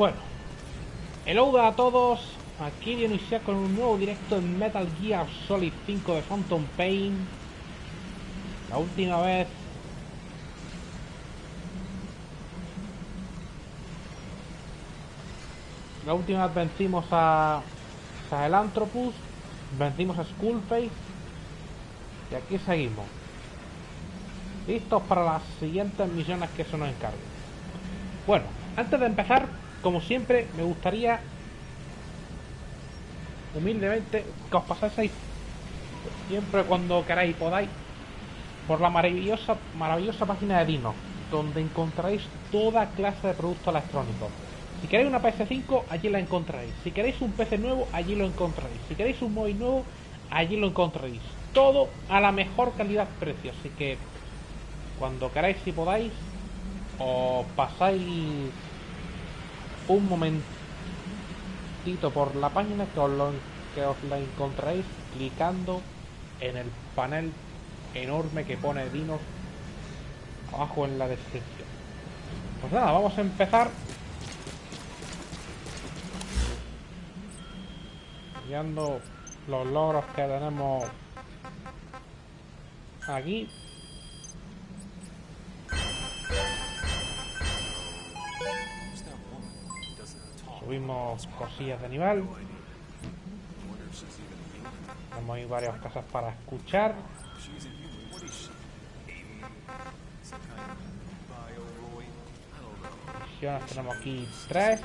Bueno, hello a todos, aquí Dynos con un nuevo directo en Metal Gear Solid 5 de Phantom Pain. La última vez vencimos a Sahelanthropus, vencimos a Skullface y aquí seguimos, listos para las siguientes misiones que se nos encarguen. Bueno, antes de empezar, como siempre, me gustaría humildemente que os pasaseis siempre cuando queráis y podáis por la maravillosa página de Dynos, donde encontraréis toda clase de productos electrónicos. Si queréis una PS5, allí la encontraréis. Si queréis un PC nuevo, allí lo encontraréis. Si queréis un móvil nuevo, allí lo encontraréis. Todo a la mejor calidad-precio. Así que cuando queráis y podáis, os pasáis un momentito por la página que os la encontraréis clicando en el panel enorme que pone Dynos abajo en la descripción. Pues nada, vamos a empezar viendo los logros que tenemos aquí. Subimos cosillas de nivel. Tenemos ahí varias casas para escuchar. Misiones tenemos aquí 3.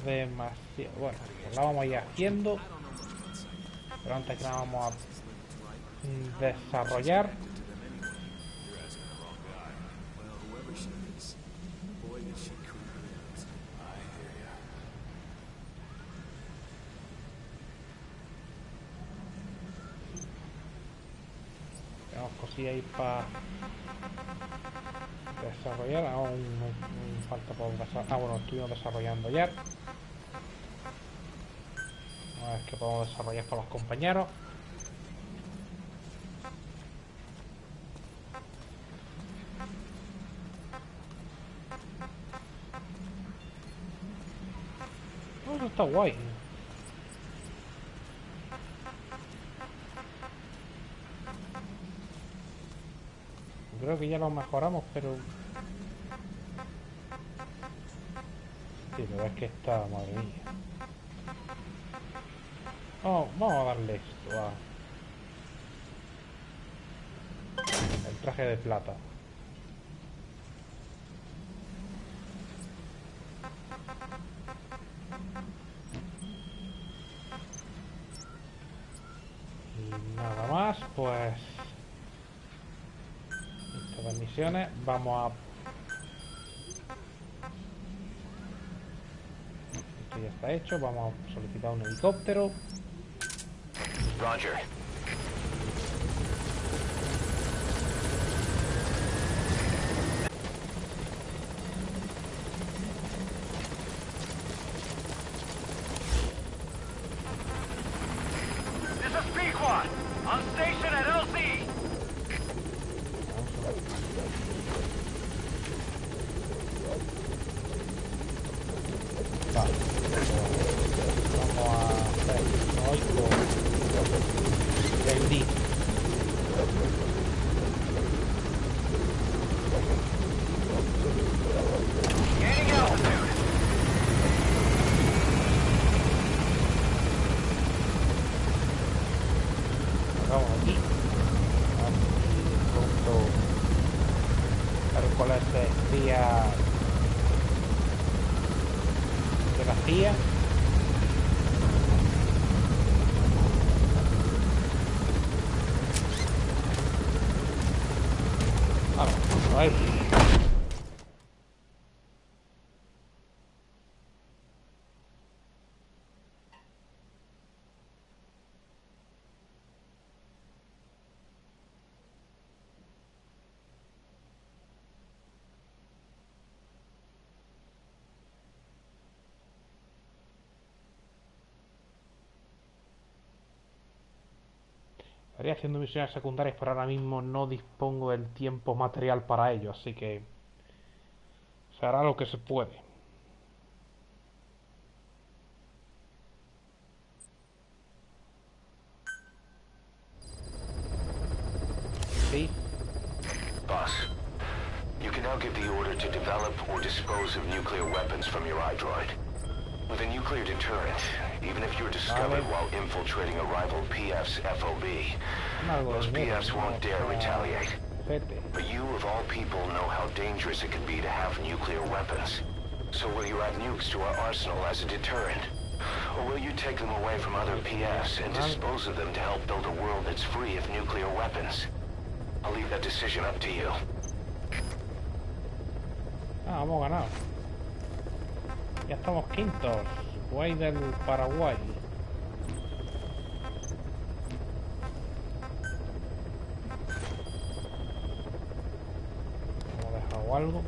Demasiado. Bueno, pues la vamos a ir haciendo. Pero antes que nada vamos a desarrollar. Tenemos cosillas ahí para desarrollar. Aún no falta por desarrollar. Bueno, estuvimos desarrollando ya. A ver qué podemos desarrollar para los compañeros. Eso está guay. Creo que ya lo mejoramos, pero... Sí, pero es que está, madre mía. Oh, vamos a darle esto a... el traje de plata. Y nada más, pues... estas misiones, vamos a... esto ya está hecho, vamos a solicitar un helicóptero. Roger. This is P-Quad. On station at LC. Vale. Vamos a hacer hoy con el D. Gaining altitude. Vamos aquí. Punto. Cuál es el día de la CIA. Vamos, a ver. Estaría haciendo misiones secundarias, pero ahora mismo no dispongo del tiempo material para ello, así que se hará lo que se puede. Sí. Boss, you can now give the order to develop or dispose of nuclear weapons from your iDroid. With a nuclear deterrent, even if you're discovered while infiltrating a rival PF's FOB, most PFs won't dare retaliate. But you, of all people, know how dangerous it can be to have nuclear weapons. So will you add nukes to our arsenal as a deterrent? Or will you take them away from other PFs and dispose of them to help build a world that's free of nuclear weapons? I'll leave that decision up to you. Ah, hemos ganado. Ya estamos quintos. Guay del Paraguay. ¿Hemos dejado algo?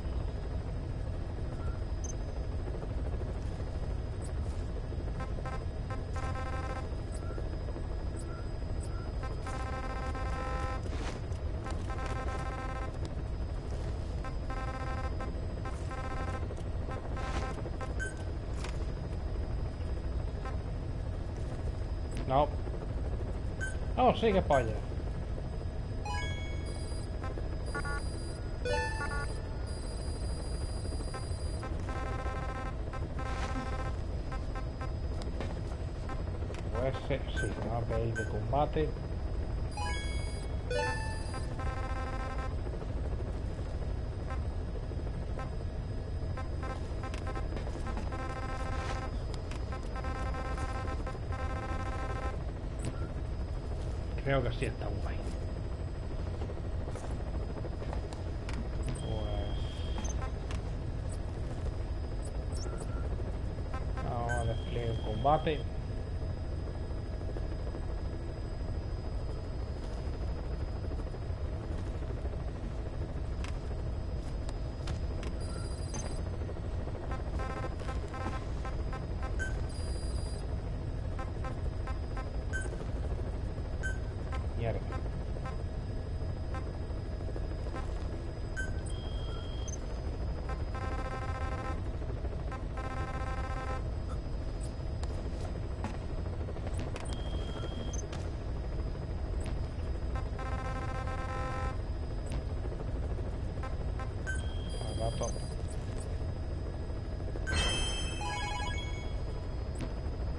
No. Oh, sí, que polla. Pues sí, API de combate. Creo que sí está guay. Pues vamos a despliegue el combate. Mierda. Al rato.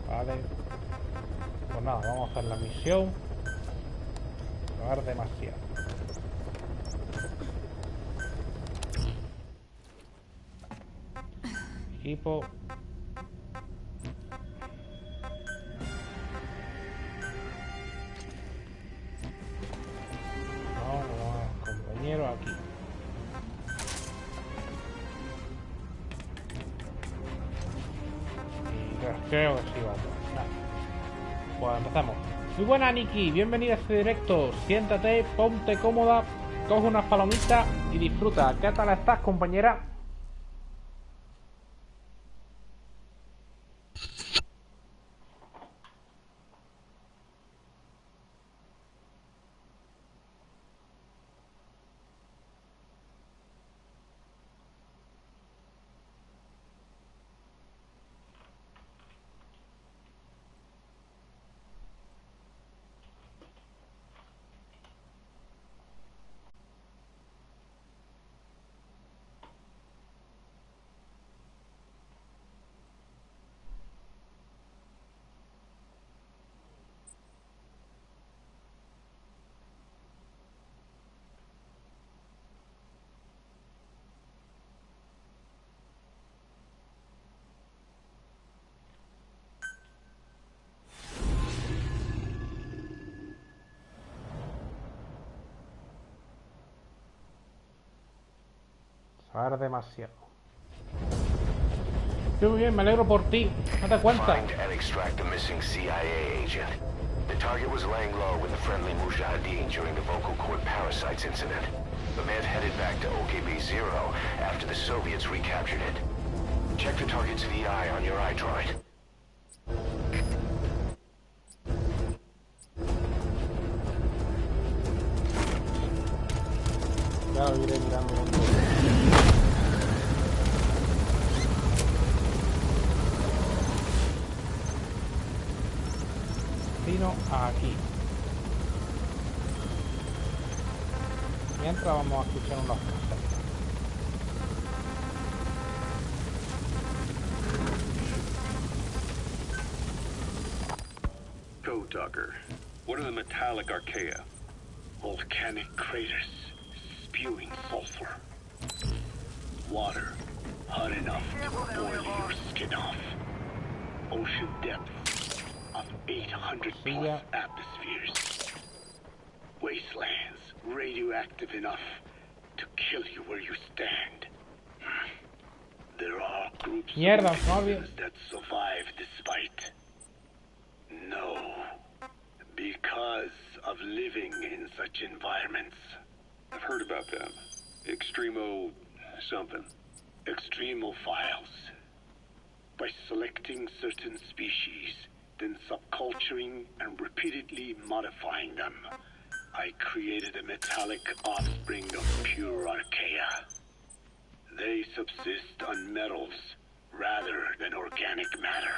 Vale. Pues nada, vamos a hacer la misión. Demasiado. Equipo. No, compañero aquí. Y creo que sí vamos. Nada. Pues empezamos. Muy buena, Nikki, bienvenida a este directo. Siéntate, ponte cómoda, coge unas palomitas y disfruta. ¿Qué tal estás, compañera? Saber demasiado. Muy bien, me alegro por ti. No te cuenta. Find and extract the missing CIA agent. The target was laying low with the friendly Mujahideen during the vocal cord parasites incident. The man headed back to OKB-0 after the Soviets recaptured it. Check the target's VI on your iDroid. Claro, iré mirando con todo. Destino aquí. Mientras vamos a escuchar unos casos. Code Talker, what are the metallic archaea? Volcanic craters spewing sulfur. Water hot enough to boil your skin off. Ocean depths of 800 plus atmospheres. Wastelands radioactive enough to kill you where you stand. There are groups of organisms that survive this fight. No, because of living in such environments. I've heard about them. Extremo something. Extremophiles. By selecting certain species, then subculturing and repeatedly modifying them, I created a metallic offspring of pure archaea. They subsist on metals rather than organic matter.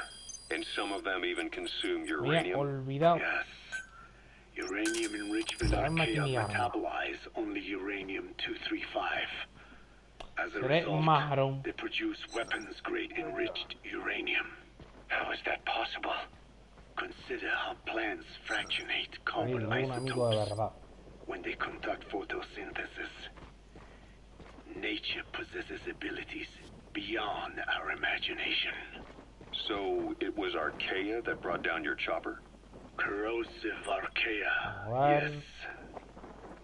And some of them even consume uranium? Yes. Uranium enrichment archaea metabolize only uranium-235. As a result, they produce weapons-grade enriched uranium. How is that possible? Consider how plants fractionate carbon isotopes when they conduct photosynthesis. Nature possesses abilities beyond our imagination. So it was archaea that brought down your chopper? Corrosive archaea, yes.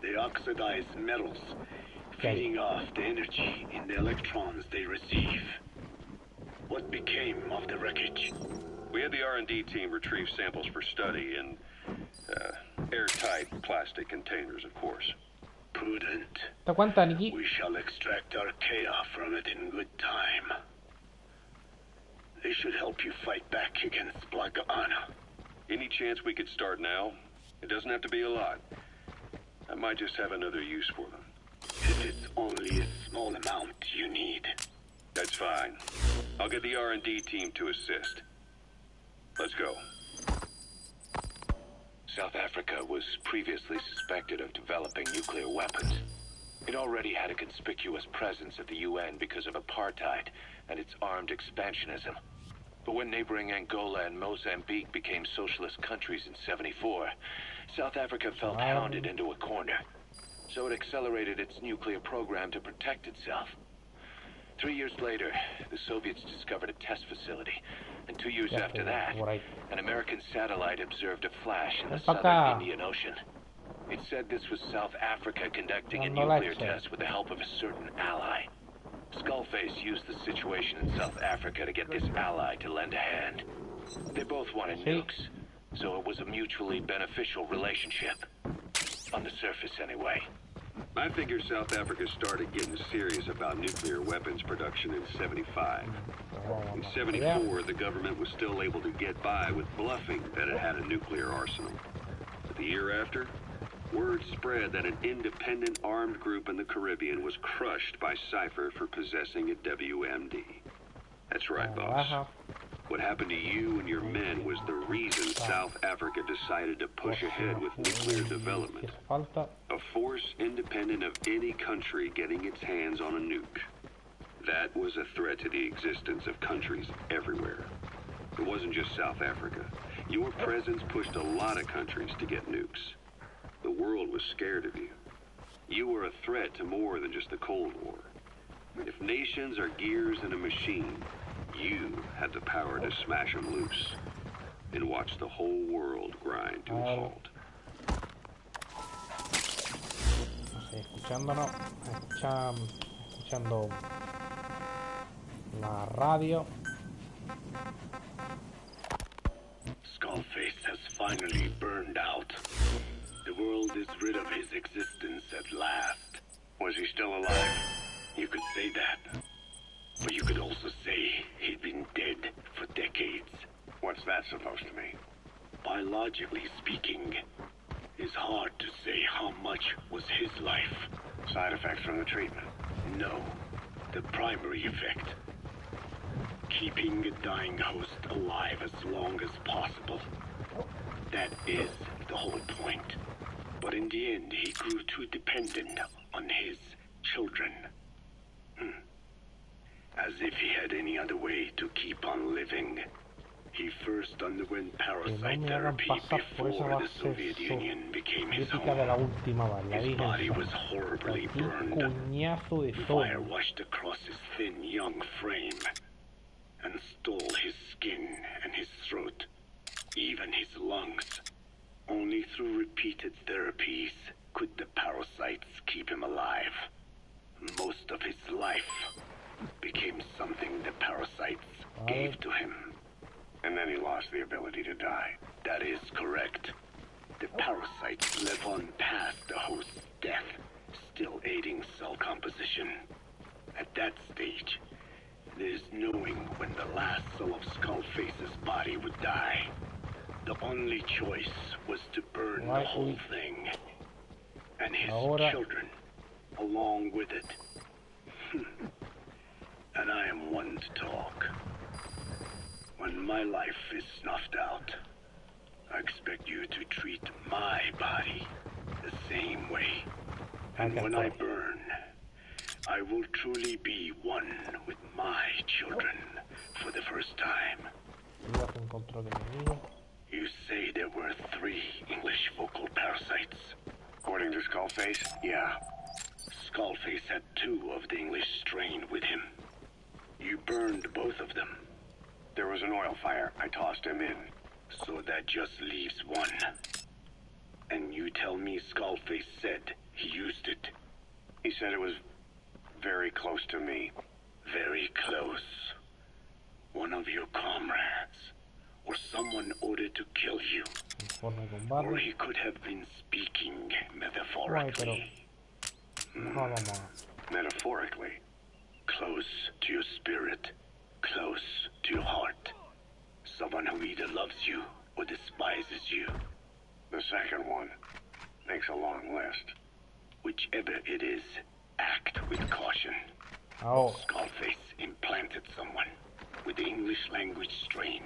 They oxidize metals, feeding off the energy in the electrons they receive. What became of the wreckage? We had the R&D team retrieve samples for study in airtight plastic containers, of course. Prudent. We shall extract archaea from it in good time. They should help you fight back against Black Anna. Any chance we could start now? It doesn't have to be a lot. I might just have another use for them. If it's only a small amount you need. That's fine. I'll get the R&D team to assist. Let's go. South Africa was previously suspected of developing nuclear weapons. It already had a conspicuous presence at the UN because of apartheid and its armed expansionism. But when neighboring Angola and Mozambique became socialist countries in '74, South Africa felt hounded into a corner. So it accelerated its nuclear program to protect itself. 3 years later, the Soviets discovered a test facility. And 2 years after that, an American satellite observed a flash in the southern Indian Ocean. It said this was South Africa conducting a nuclear test with the help of a certain ally. Skullface used the situation in South Africa to get this ally to lend a hand. They both wanted nukes, so it was a mutually beneficial relationship. On the surface, anyway. I figure South Africa started getting serious about nuclear weapons production in '75. In '74, the government was still able to get by with bluffing that it had a nuclear arsenal. But the year after, word spread that an independent armed group in the Caribbean was crushed by Cypher for possessing a WMD. That's right, boss. What happened to you and your men was the reason South Africa decided to push ahead with nuclear development. A force independent of any country getting its hands on a nuke. That was a threat to the existence of countries everywhere. It wasn't just South Africa. Your presence pushed a lot of countries to get nukes. The world was scared of you. You were a threat to more than just the Cold War. If nations are gears in a machine, you had the power to smash them loose and watch the whole world grind to a halt. Escuchando la radio. Skullface has finally burned out. The world is rid of his existence at last. Was he still alive? You could say that. But you could also say he'd been dead for decades. What's that supposed to mean? Biologically speaking, it's hard to say how much was his life, Side effects from the treatment? No. The primary effect. Keeping a dying host alive as long as possible. That is the whole point. But in the end, he grew too dependent on his children. As if he had any other way to keep on living. He first underwent parasite therapy before the Soviet Union became his home. His body was horribly burned. Fire washed across his thin young frame and stole his skin and his throat, even his lungs. Only through repeated therapies could the parasites keep him alive. Most of his life became something the parasites gave to him. And then he lost the ability to die. That is correct. The parasites live on past the host's death, still aiding cell composition. At that stage, there's knowing when the last cell of Skullface's body would die. The only choice was to burn the whole thing. And his children, along with it. And I am one to talk. When my life is snuffed out, I expect you to treat my body the same way. And when I burn, I will truly be one with my children for the first time. You say there were 3 English vocal parasites. According to Skullface? Yeah. Skullface had 2 of the English strain with him. You burned both of them. There was an oil fire. I tossed him in. So that just leaves 1. And you tell me Skullface said he used it. He said it was very close to me. Very close. One of your comrades. Or someone ordered to kill you. Or he could have been speaking metaphorically. Metaphorically? Close to your spirit. Close to your heart. Someone who either loves you or despises you. The second one makes a long list. Whichever it is, act with caution. Skullface implanted someone with the English language strain.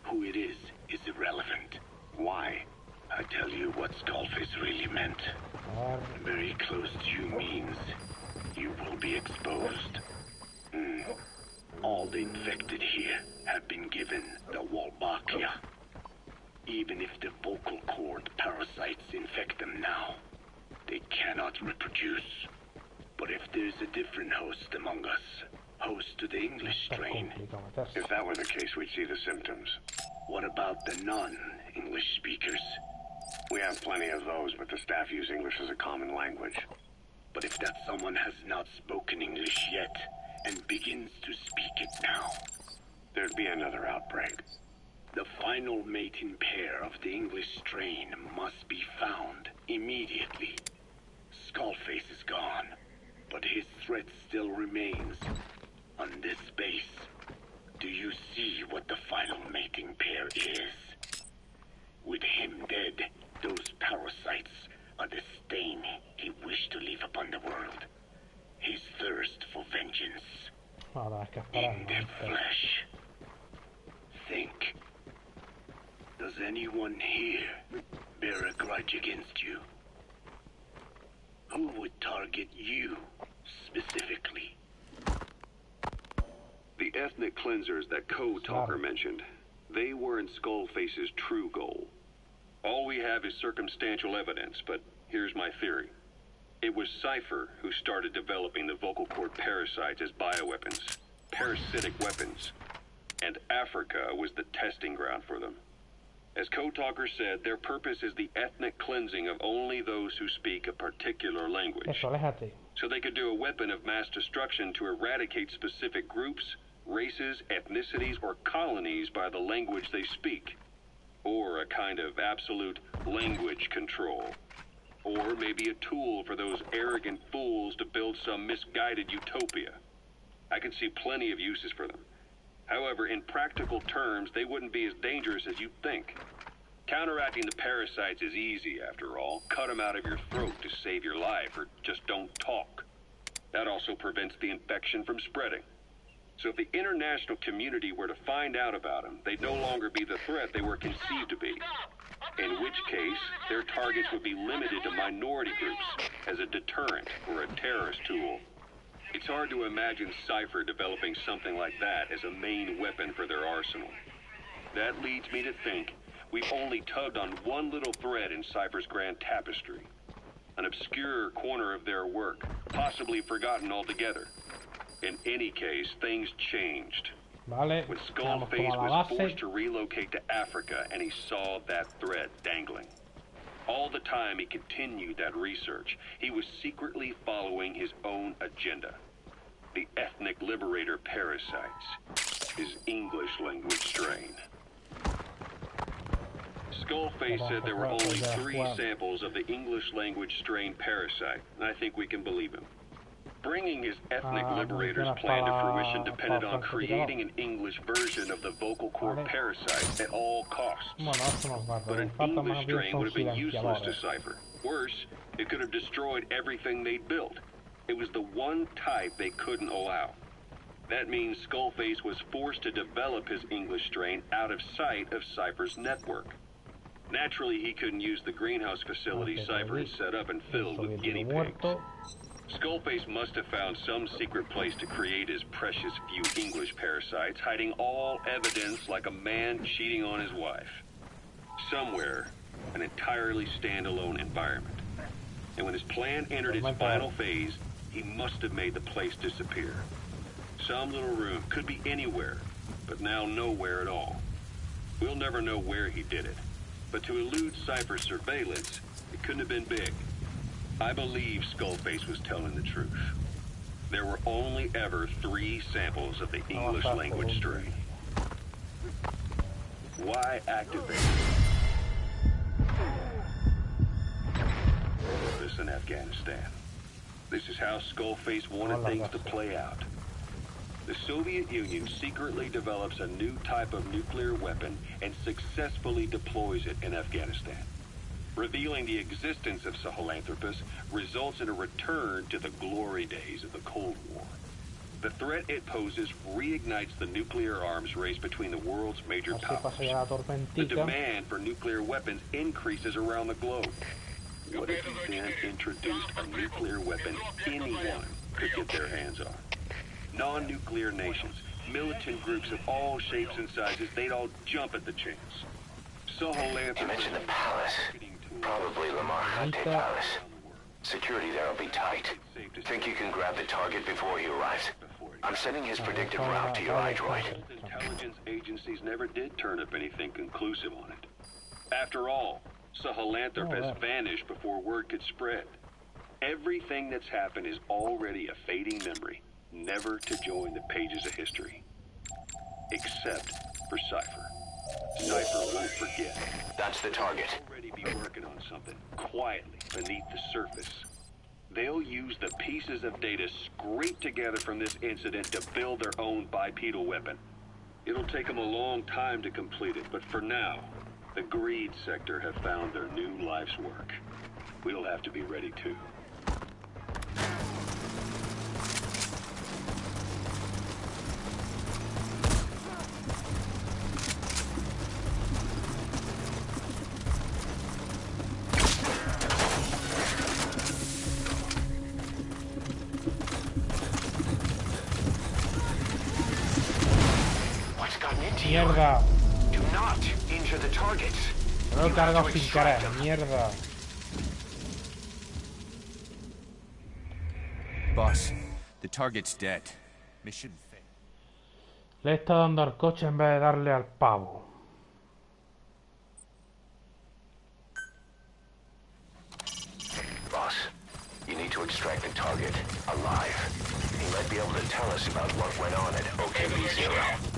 Who it is irrelevant. Why? I tell you what Skullface really meant. Very close to you means you will be exposed. All the infected here have been given the Wolbachia. Even if the vocal cord parasites infect them now, they cannot reproduce. But if there's a different host among us, host to the English strain. If that were the case, we'd see the symptoms. What about the non-English speakers? We have plenty of those, but the staff use English as a common language. But if that someone has not spoken English yet, and begins to speak it now, there'd be another outbreak. The final mating pair of the English strain must be found immediately. Skullface is gone, but his threat still remains. On this base, do you see what the final mating pair is? With him dead, those parasites are the stain he wished to leave upon the world. His thirst for vengeance. In their flesh. Think. Does anyone here bear a grudge against you? Who would target you, specifically? The ethnic cleansers that Co-Talker mentioned, they weren't Skullface's true goal. All we have is circumstantial evidence, but here's my theory. It was Cypher who started developing the vocal cord parasites as bioweapons, parasitic weapons, and Africa was the testing ground for them. As Co-Talker said, their purpose is the ethnic cleansing of only those who speak a particular language. So they could do a weapon of mass destruction to eradicate specific groups, races, ethnicities, or colonies by the language they speak. Or a kind of absolute language control. Or maybe a tool for those arrogant fools to build some misguided utopia. I can see plenty of uses for them. However, in practical terms, they wouldn't be as dangerous as you'd think. Counteracting the parasites is easy, after all. Cut them out of your throat to save your life, or just don't talk. That also prevents the infection from spreading. So if the international community were to find out about them, they'd no longer be the threat they were conceived to be. In which case, their targets would be limited to minority groups as a deterrent or a terrorist tool. It's hard to imagine Cypher developing something like that as a main weapon for their arsenal. That leads me to think we've only tugged on one little thread in Cypher's grand tapestry. An obscure corner of their work, possibly forgotten altogether. In any case, things changed. Vale, When vamos Skullface como a la was base. forced to relocate to Africa and he saw that thread dangling. All the time he continued that research, he was secretly following his own agenda. The ethnic liberator parasites, his English language strain. Skullface said there were only 3 samples of the English language strain parasite, and I think we can believe him. Bringing his ethnic liberators plan to fruition depended on creating an English version of the vocal cord parasite at all costs. Bueno, esto nos va a But an falta English más bien strain son would have been useless to silenciadores. Cypher. Worse, it could have destroyed everything they'd built. It was the one type they couldn't allow. That means Skullface was forced to develop his English strain out of sight of Cypher's network. Naturally, he couldn't use the greenhouse facility Cypher had set up and filled with guinea pigs. Skullface must have found some secret place to create his precious few English parasites, hiding all evidence like a man cheating on his wife. Somewhere, an entirely standalone environment. And when his plan entered its final phase, he must have made the place disappear. Some little room, could be anywhere, but now nowhere at all. We'll never know where he did it. But to elude Cypher's surveillance, it couldn't have been big. I believe Skullface was telling the truth. There were only ever 3 samples of the English language strain. Why activate this in Afghanistan? This is how Skullface wanted things to play out. The Soviet Union secretly develops a new type of nuclear weapon and successfully deploys it in Afghanistan. Revealing the existence of Sahelanthropus results in a return to the glory days of the Cold War. The threat it poses reignites the nuclear arms race between the world's major powers. The demand for nuclear weapons increases around the globe. What if he then introduced a nuclear weapon anyone could get their hands on? Non-nuclear nations, militant groups of all shapes and sizes, they'd all jump at the chance. You mentioned the palace. Probably Lamar Kate Palace. Security there will be tight. Think you can grab the target before he arrives? I'm sending his predictive route to your iDroid. Intelligence agencies never did turn up anything conclusive on it. After all, Sahelanthropus vanished before word could spread. Everything that's happened is already a fading memory, never to join the pages of history. Except for Cypher. Cypher won't forget. That's the target. Already be working on something, quietly, beneath the surface. They'll use the pieces of data scraped together from this incident to build their own bipedal weapon. It'll take them a long time to complete it, but for now, the greed sector have found their new life's work. We'll have to be ready too. Mierda. Do not injure the targets. Me lo he cargado sin querer, mierda. Boss, the target's dead. Mission failed. Le he estado dando al coche en vez de darle al pavo. Boss, you need to extract the target alive. He might be able to tell us about what went on at OKB-0.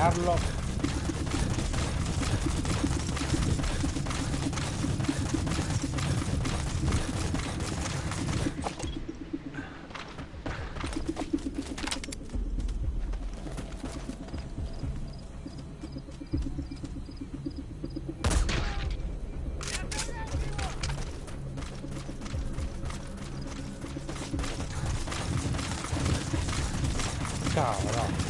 pegarlo. Cabrón.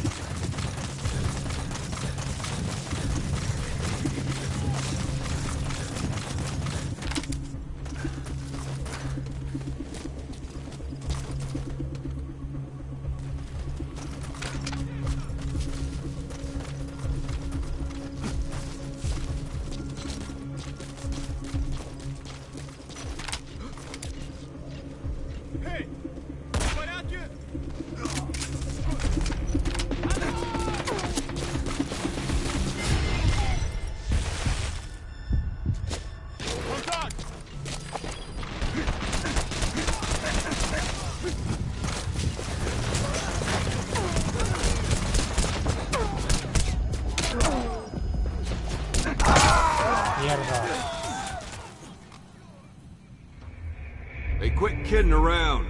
Hey, quit kidding around.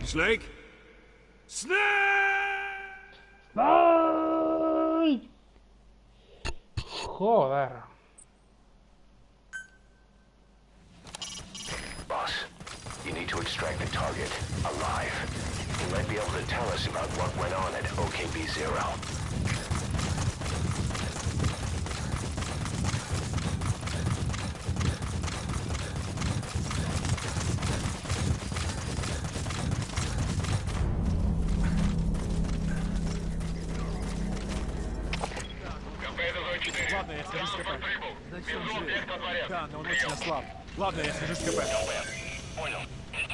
Snake? Snake! ¡Ay! Joder. Boss, you need to extract the target alive. He might be able to tell us about what went on at OKB-0. Ладно, я свяжусь с КП. Зачем же? Да, но он очень ослаб. Ладно, я свяжусь с КП.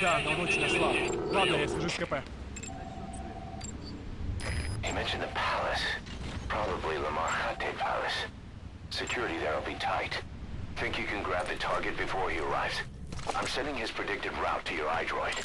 Да, но он очень ослаб. Ладно, я свяжусь с КП. He mentioned the palace. Probably Lamar Khatte Palace. Security there will be tight. Think you can grab the target before he arrives? I'm sending his predicted route to your iDroid.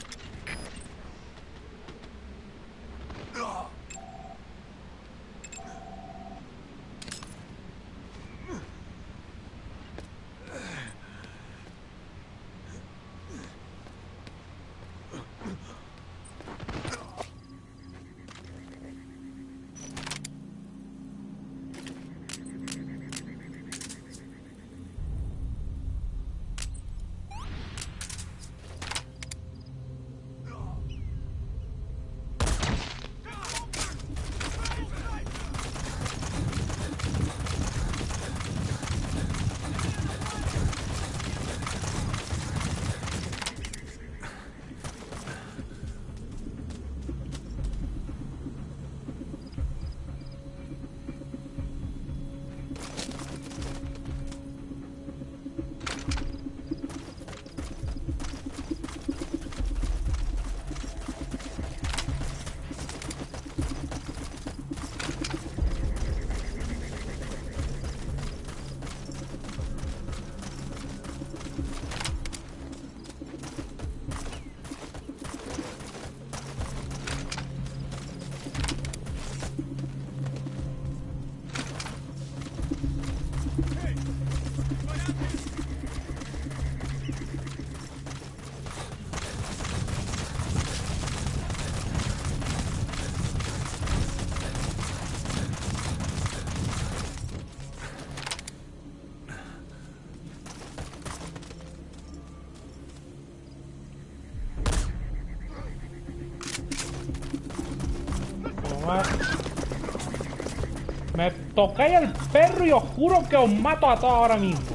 Me tocáis el perro y os juro que os mato a todos ahora mismo.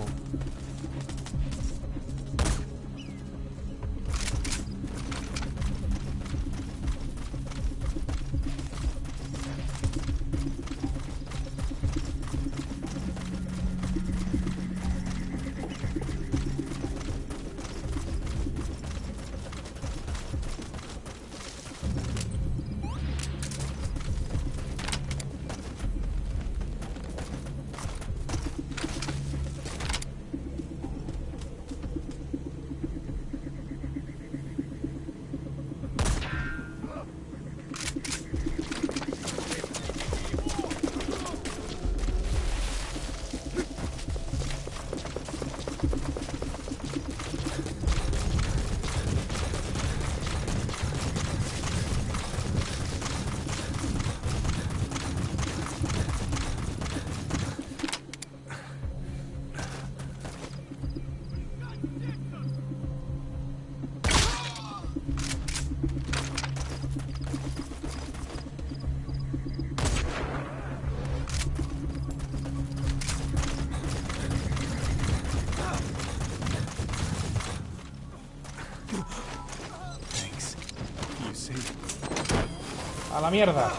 Thanks. You saved me. A la mierda.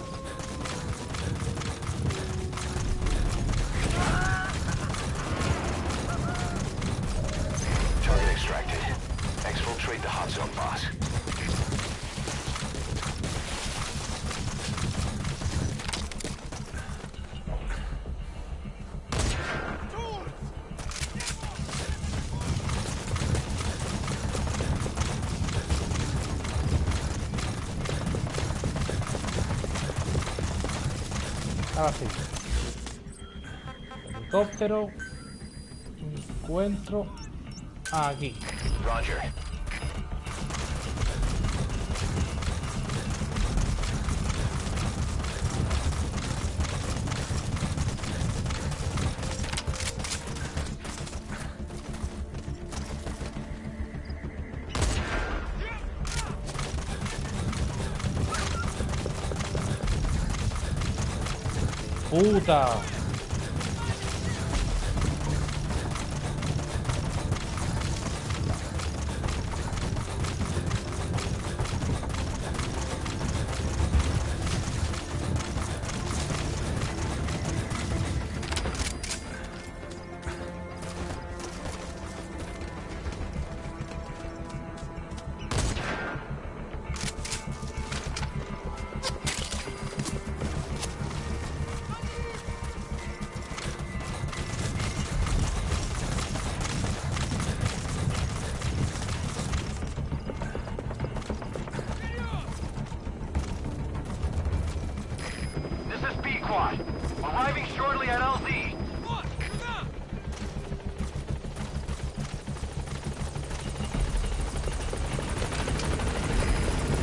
Target extracted. Exfiltrate the hot zone, boss. Ahora sí. Helicóptero. Encuentro. Aquí. Roger. Puta. Arriving shortly at LZ.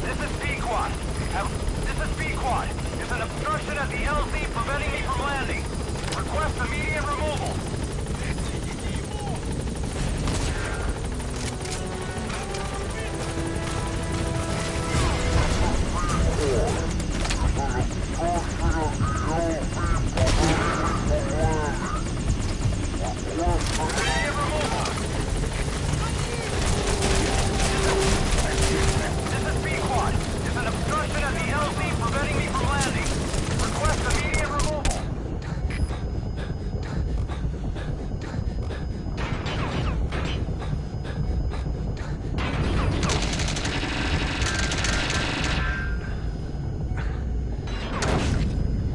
This is B-Quad. There's an obstruction at the LZ preventing me from landing. Request immediate removal.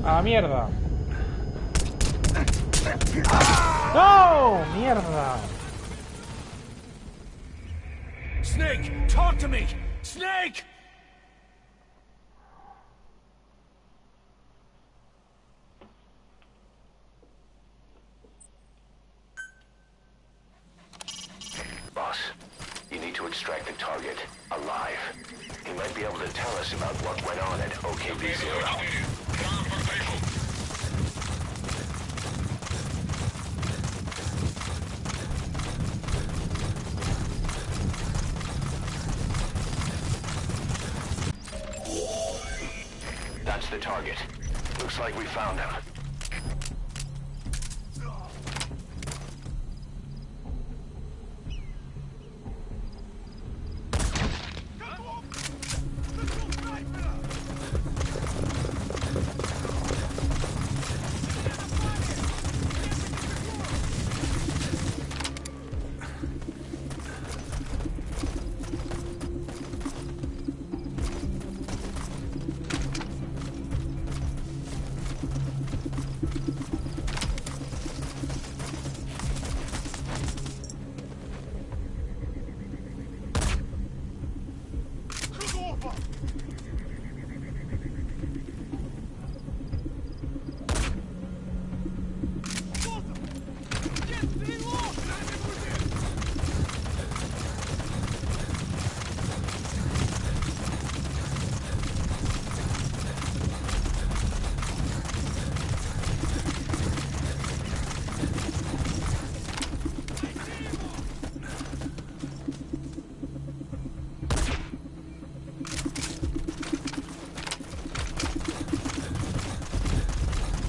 ¡A la mierda! ¡No! ¡Mierda! Snake, talk to me! Snake! Boss, you need to extract the target alive. He might be able to tell us about what went on at OKB-0. That's the target. Looks like we found him.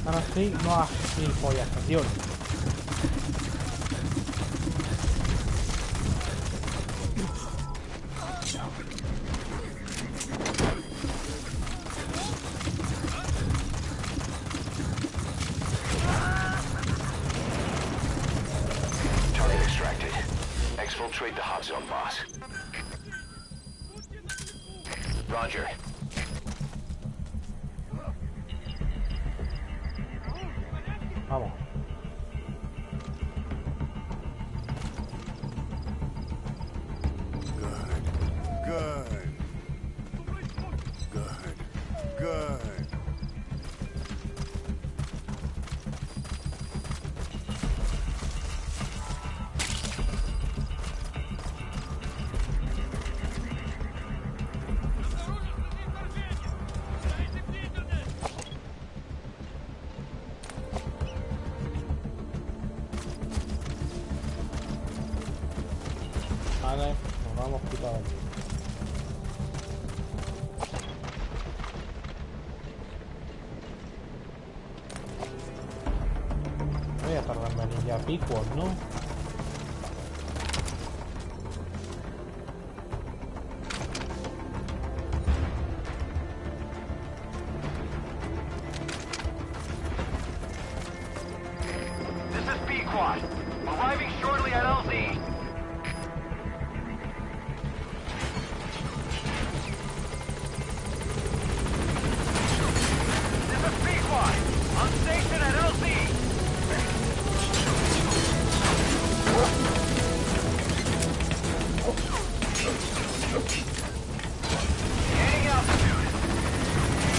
Ahora sí, no hagas gilipollas, Infiltrate the hot zone, boss. Roger. Vamos. Good. Good. Vale, nos vamos quitado aquí. Voy a tardar en venir ya picos, ¿no? This is B-Quad. Arriving shortly at LZ. This is B-Quad. On station at LZ. Gaining altitude.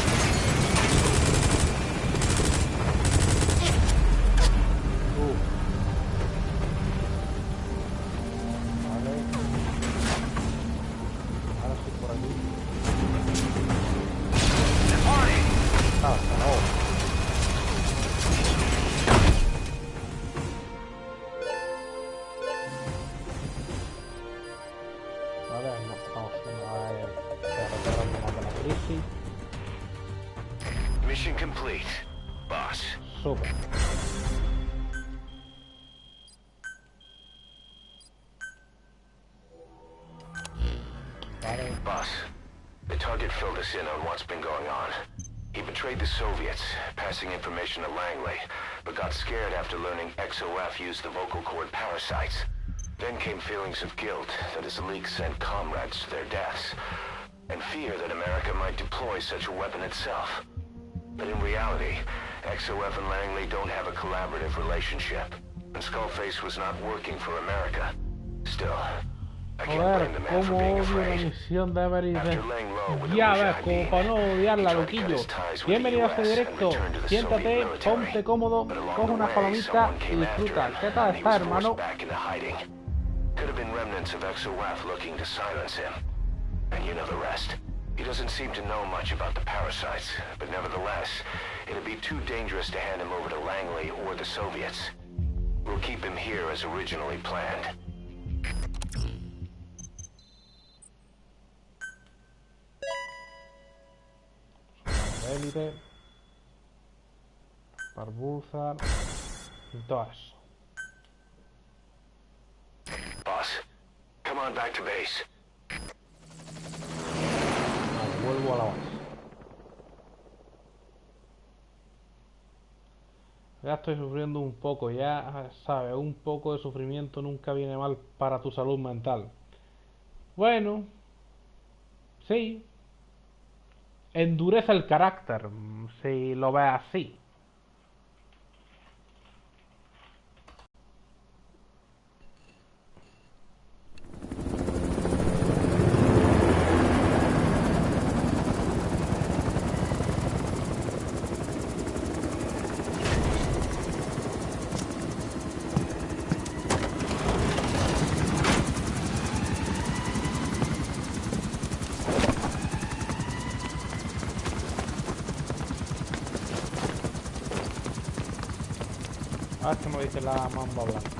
Vale. Ahora sí por aquí. Departing. Ah, no. Vale, no estamos haciendo la crisis. Mission complete, boss. Super. Vale. Boss, the target filled us in on what's been going on. He betrayed the Soviets, passing information to Langley, but got scared after learning XOF used the vocal cord parasites. Then came feelings of guilt that his leak sent comrades to their deaths, and fear that America might deploy such a weapon itself. But in reality, XOF and Langley don't have a collaborative relationship, and Skullface was not working for America. Still, I can't Joder, blame the man for cómo being odio la afraid. misión de Everest. After laying low with the Ya Mujahideen, ves, como para no odiarla, he tried to cut loquillo. his ties with the Bienvenido a US este and directo. return to the Siéntate, Soviet military. ponte cómodo, But along coge the unas way, palomitas someone y came after disfruta. him, ¿Qué tal and he está, was hermano? forced back into hiding. Could have been remnants of XOF looking to silence him. And you know the rest. He doesn't seem to know much about the parasites, but nevertheless, it'd be too dangerous to hand him over to Langley or the Soviets. We'll keep him here as originally planned. Élite, Barbuzar y todo eso. Boss, come on back to base. Vale, vuelvo a la base. Ya estoy sufriendo un poco, ya sabes, un poco de sufrimiento nunca viene mal para tu salud mental. Bueno, sí. Endurece el carácter, si lo ves así. A ver qué me dice la mamba blanca.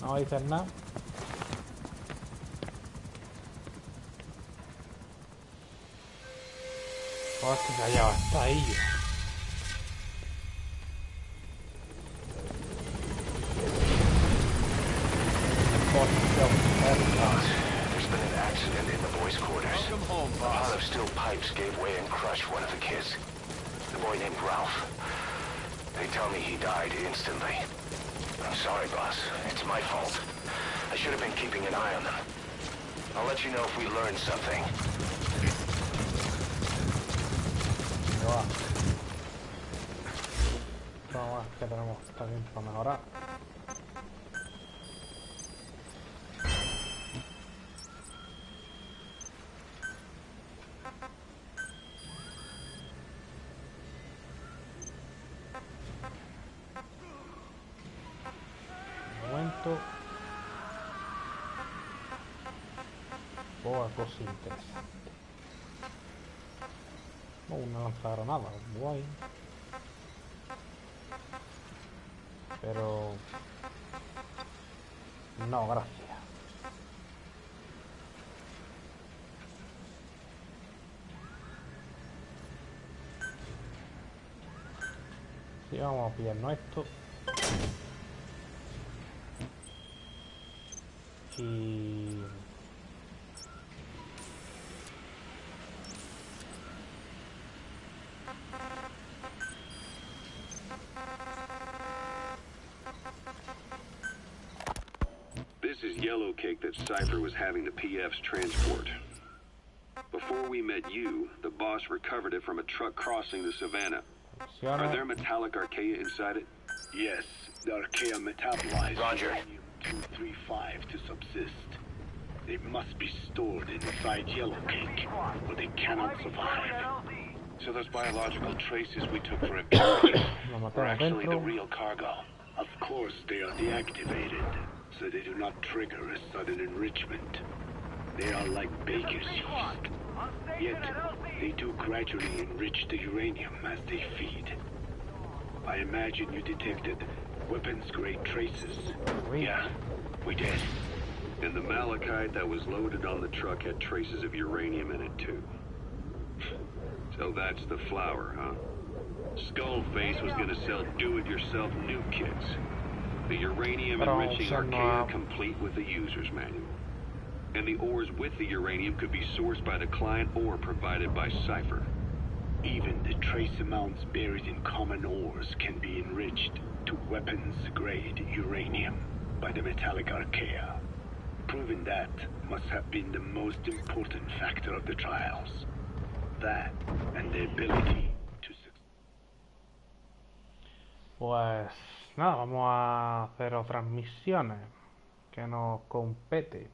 No dices nada. Hostia, ya está ahí. There's been an accident in the boys' quarters. Welcome home, A boss. pile of steel pipes gave way and crushed one of the kids. The boy named Ralph. They tell me he died instantly. I'm sorry, boss. It's my fault. I should have been keeping an eye on them. I'll let you know if we learn something. Vamos, que tenemos también para mejorar. Un momento. Boa cosa interesante. Una lanzagranada, guay. Pero... no, gracias. Sí, vamos a pillarnos esto. Y... This is yellow cake that Cypher was having the PF's transport. Before we met you, the boss recovered it from a truck crossing the savannah. Are there metallic archaea inside it? Yes, the archaea metabolize Roger. uranium-235 to subsist. They must be stored inside yellow cake, or they cannot survive. So those biological traces we took for impurities were actually the adentro. real cargo. Of course, they are deactivated, so they do not trigger a sudden enrichment. They are like baker's yeast. Yet, they do gradually enrich the uranium as they feed. I imagine you detected weapons-grade traces. Yeah, we did. And the malachite that was loaded on the truck had traces of uranium in it, too. So that's the flour, huh? Skullface was gonna sell do-it-yourself nuke kits. The uranium-enriching archaea complete with the user's manual. And the ores with the uranium could be sourced by the client or provided by Cypher. Even the trace amounts buried in common ores can be enriched to weapons-grade uranium by the metallic archaea. Proving that must have been the most important factor of the trials. That and the ability to succeed. Pues nada, vamos a hacer otras misiones que nos compete.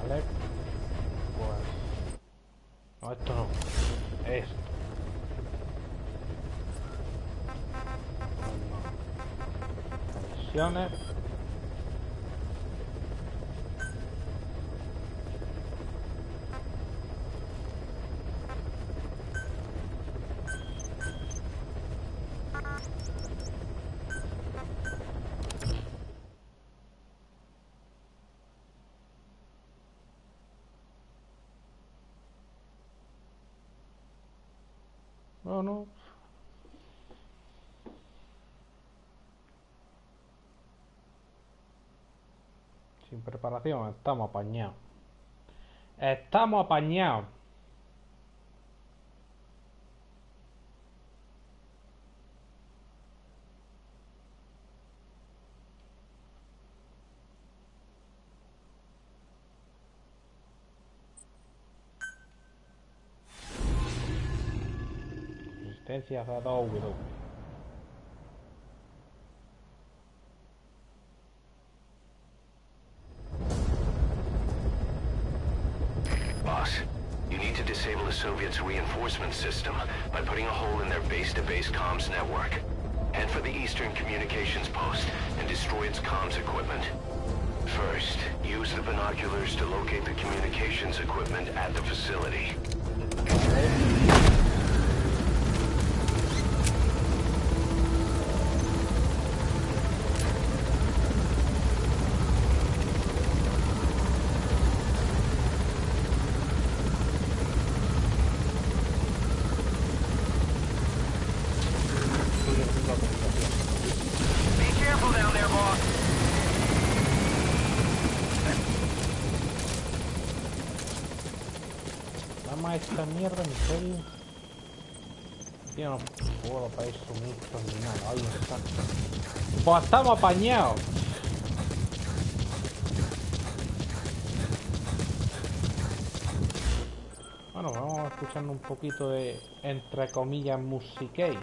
Vale, pues no, esto no, esto. Misiones. No. Sin preparación, estamos apañados. Estamos apañados. Resistencia a 2W. Boss, you need to disable the Soviet its reinforcement system by putting a hole in their base-to-base comms network. Head for the eastern communications post and destroy its comms equipment. First, use the binoculars to locate the communications equipment at the facility. Esta mierda, en serio. Yo no puedo pedir suministros ni nada. Ahí está. Pues estamos apañados. Bueno, vamos escuchando un poquito de, entre comillas, musiquei.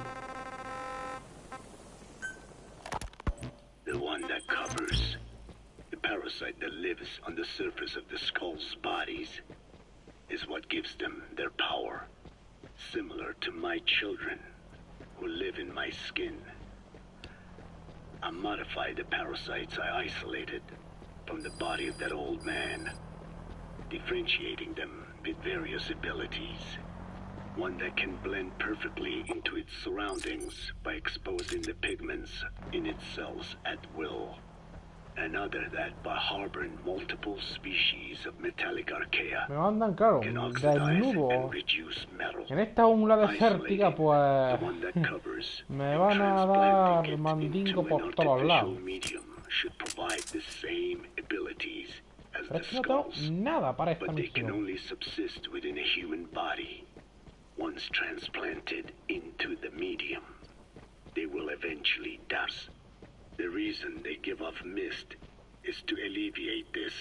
The one that covers the parasite that lives on the surface of the skull's bodies is what gives them their power, similar to my children, who live in my skin. I modified the parasites I isolated from the body of that old man, differentiating them with various abilities. One that can blend perfectly into its surroundings by exposing the pigments in its cells at will. Another that, by harboring multiple species of metallic archaea, me mandan, claro, can oxidize desnudo. and reduce metal. En esta jungla desértica, pues me van a dar mandingo por todos lados. Should provide the same abilities as Pero the es que no tengo skulls, nada para esta but they can misión. only subsist within a human body. Once transplanted into the medium, they will eventually die. The reason they give off mist is to alleviate this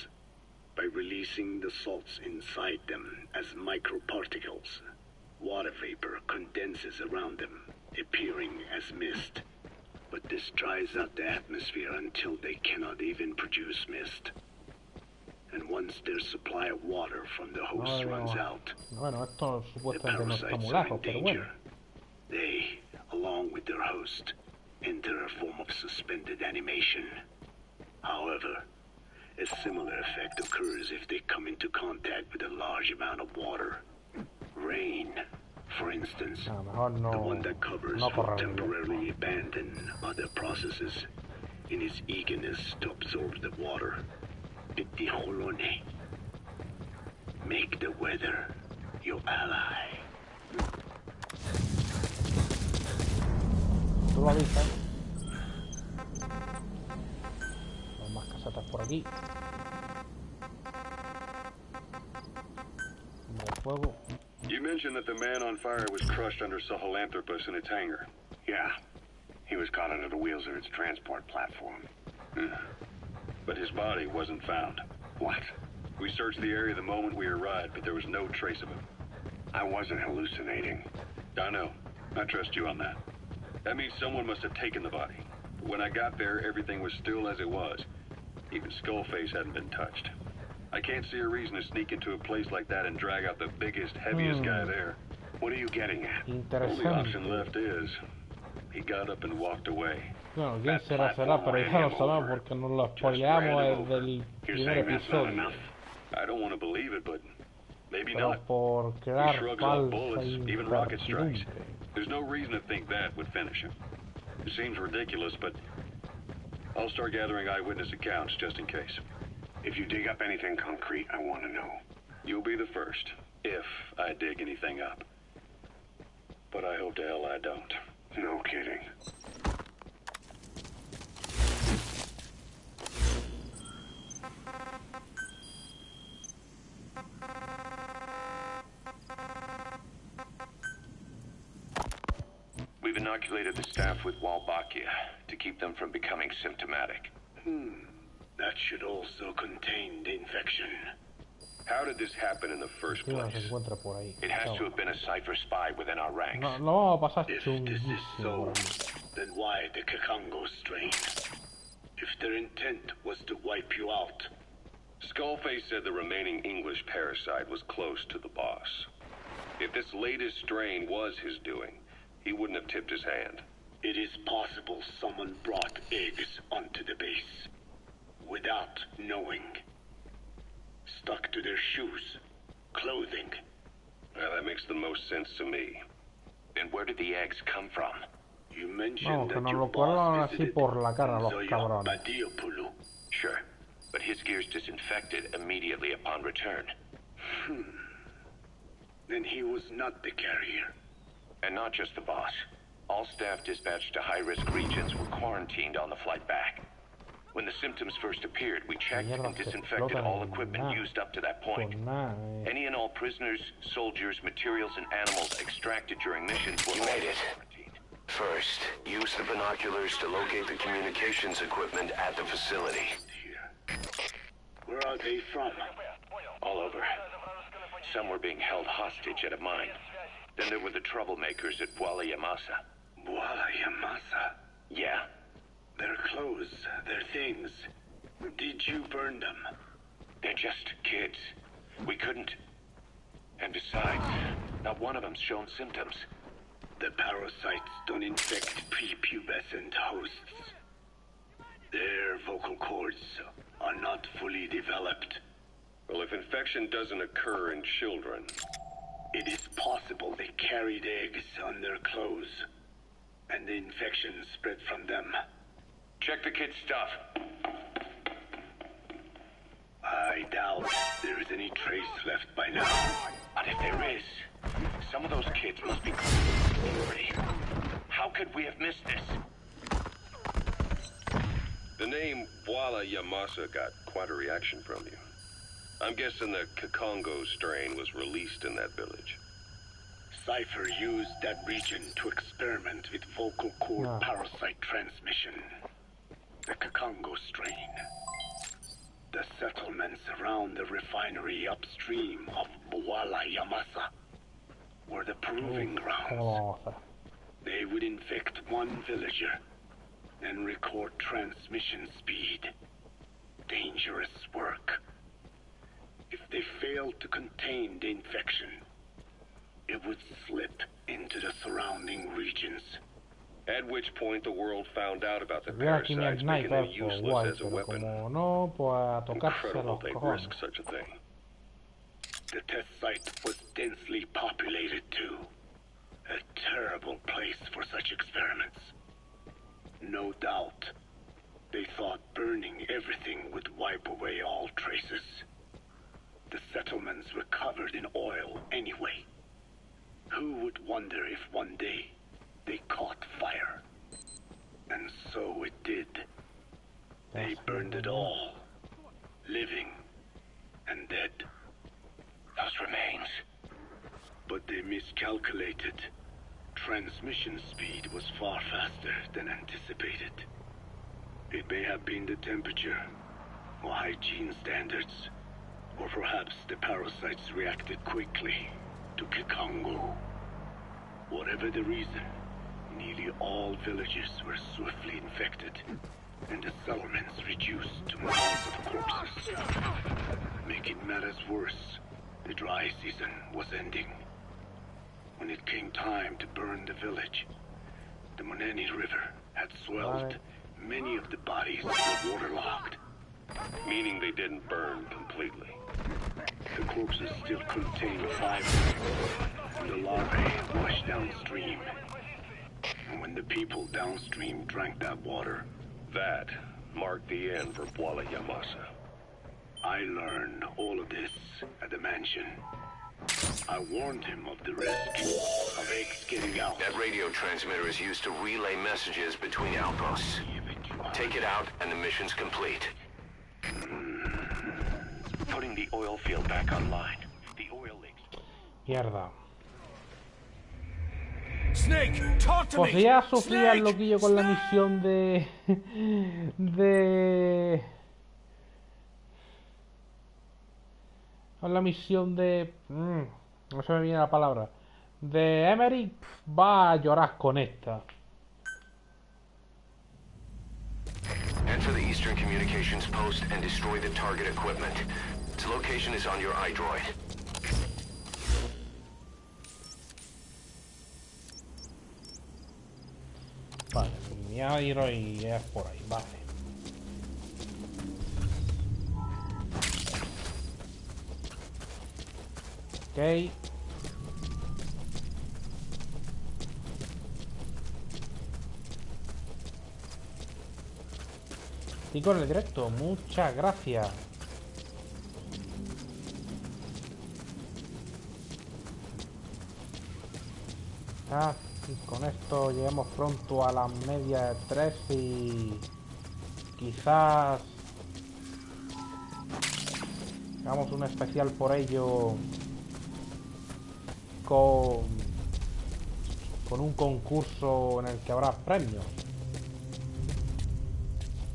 by releasing the salts inside them as microparticles. Water vapor condenses around them, appearing as mist. But this dries out the atmosphere until they cannot even produce mist. And once their supply of water from the host runs out, Bueno, esto the supuestamente no está parasites muy are lejos, in pero danger. bueno. They, along with their host, enter a form of suspended animation. However, a similar effect occurs if they come into contact with a large amount of water. Rain, for instance. Mejor no, The one that covers no will correr temporarily abandon other processes in his eagerness to absorb the water. Pitijolone. Make the weather your ally. Tú lo avisas. Hay más casetas por aquí. De fuego. You mentioned that the man on fire was crushed under Sahelanthropus in its hangar. Yeah. He was caught under the wheels of its transport platform. But his body wasn't found. What? We searched the area the moment we arrived, but there was no trace of him. I wasn't hallucinating. I know. I trust you on that. That means someone must have taken the body. When I got there, everything was still as it was. Even Skullface hadn't been touched. I can't see a reason to sneak into a place like that and drag out the biggest, heaviest guy there. What are you getting at? Only option left is, he got up and walked away. Bueno, quién será, pero ya lo sabemos porque nos lo spoileamos desde el primer episodio. I don't want to believe it, but maybe Pero not. por He crear shrugs off falsa bullets, even rocket strikes. incertidumbre. There's no reason to think that would finish him. It seems ridiculous, but I'll start gathering eyewitness accounts just in case. If you dig up anything concrete, I want to know. You'll be the first, if I dig anything up. But I hope to hell I don't. No kidding. We've inoculated the staff with Walbachia to keep them from becoming symptomatic. That should also contain the infection. How did this happen in the first Sí, nos place? encuentra por ahí. It has to have been a Cypher spy within our ranks. No, lo vamos a pasar If this is chunguísimo so, por ahí. then why the Kakango strain? If their intent was to wipe you out, Skullface said the remaining English parasite was close to the boss. If this latest strain was his doing, he wouldn't have tipped his hand. It is possible someone brought eggs onto the base without knowing. Stuck to their shoes, clothing. Well, that makes the most sense to me. And where did the eggs come from? You mentioned que that nos your lo cuelgan boss así visited por la cara los Zoya cabrones. Badiopulu. Sure, but his gear's disinfected immediately upon return. Then he was not the carrier. And not just the boss. All staff dispatched to high-risk regions were quarantined on the flight back. When the symptoms first appeared, we checked and disinfected all equipment used up to that point. Any and all prisoners, soldiers, materials, and animals extracted during missions were made it. First, use the binoculars to locate the communications equipment at the facility. Where are they from? All over. Some were being held hostage at a mine. Then there were the troublemakers at Bwala Yamasa. Bwala Yamasa? Yeah. Their clothes, their things. Did you burn them? They're just kids. We couldn't. And besides, not one of them's shown symptoms. The parasites don't infect prepubescent hosts. Their vocal cords are not fully developed. Well, if infection doesn't occur in children... It is possible they carried eggs on their clothes, and the infection spread from them. Check the kid's stuff. I doubt there is any trace left by now. But if there is, some of those kids must be free. How could we have missed this? The name Bwala Yamasa got quite a reaction from you. I'm guessing the Kakongo strain was released in that village. Cypher used that region to experiment with vocal cord parasite transmission. The Kakongo strain. The settlements around the refinery upstream of Bwala Yamasa were the proving grounds. They would infect one villager and record transmission speed. Dangerous work. If they failed to contain the infection, it would slip into the surrounding regions. At which point the world found out about the parasites, making them useless as a weapon. Incredible they'd risk such a thing. The test site was densely populated too. A terrible place for such experiments. No doubt, they thought burning everything would wipe away all traces. The settlements were covered in oil anyway. Who would wonder if one day they caught fire? And so it did. They burned it all. Living and dead. Those remains. But they miscalculated. Transmission speed was far faster than anticipated. It may have been the temperature, or hygiene standards, or perhaps the parasites reacted quickly to Kakongo. Whatever the reason, nearly all villages were swiftly infected, and the settlements reduced to mounds of corpses. Making matters worse, the dry season was ending. When it came time to burn the village, the Moneni River had swelled. Many of the bodies were waterlogged. Meaning they didn't burn completely. The corpses still contained fiber, and the larvae washed downstream. And when the people downstream drank that water, that marked the end for Bwala Yamasa. I learned all of this at the mansion. I warned him of the risk of eggs getting out. That radio transmitter is used to relay messages between outposts. Take it out and the mission's complete. Putting the oil field back online. The oil leaks. Mierda. Snake, talk to Pues me. ya sufría el Snake, loquillo con la misión con la misión de... no se me viene la palabra. De Emery, va a llorar con esta. Head for the Eastern Communications Post and destroy the target equipment. Its location is on your iDroid. Vale, mi airo y es por ahí, vale. Ok. Y con el directo, muchas gracias. Ah, y con esto llegamos pronto a la media de 3 y quizás hagamos un especial por ello con un concurso en el que habrá premios.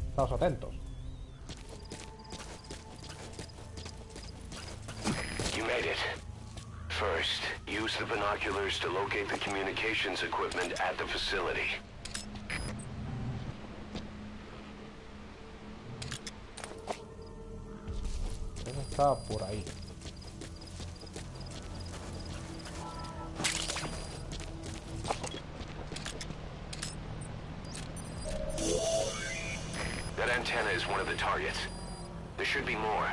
Estamos atentos. You made it. First, use the binoculars to locate the communications equipment at the facility. Eso estaba por ahí. That antenna is one of the targets. There should be more.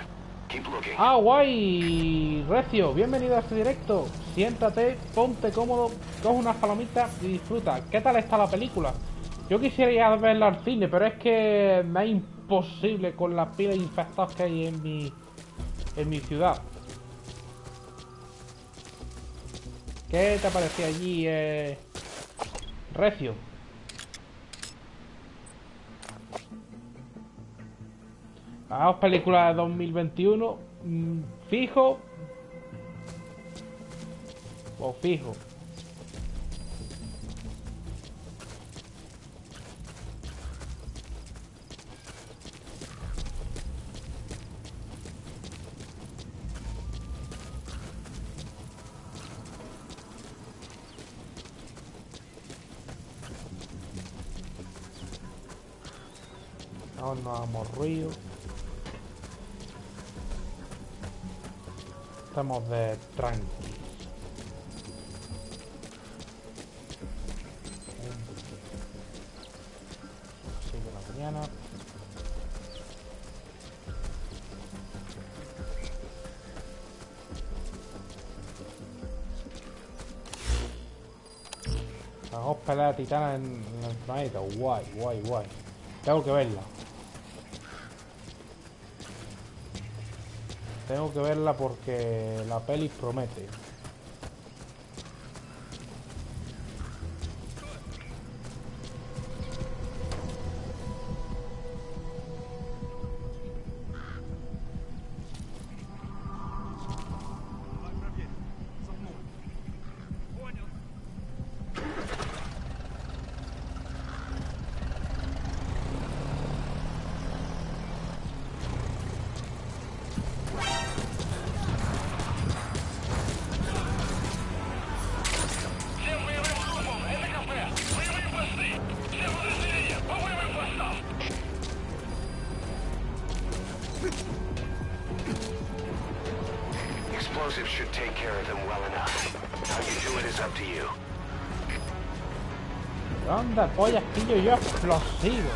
Keep looking. Ah, guay, Recio, bienvenido a este directo. Siéntate, ponte cómodo, coge unas palomitas y disfruta. ¿Qué tal está la película? Yo quisiera ir a verla al cine, pero es que me es imposible con la pila de infectados que hay en mi ciudad. ¿Qué te parecía allí, Recio? Hagamos películas de 2021, fijo o fijo. No nos hagamos ruido. Estamos de tranqui. Así de la mañana. Hagamos pelea de titanes en el planeta. Guay, guay, guay. Tengo que verla. Tengo que verla porque la peli promete. Explosives should take care of them well enough. How you do it is up to you. ¿Dónde pollas pillo yo explosivo?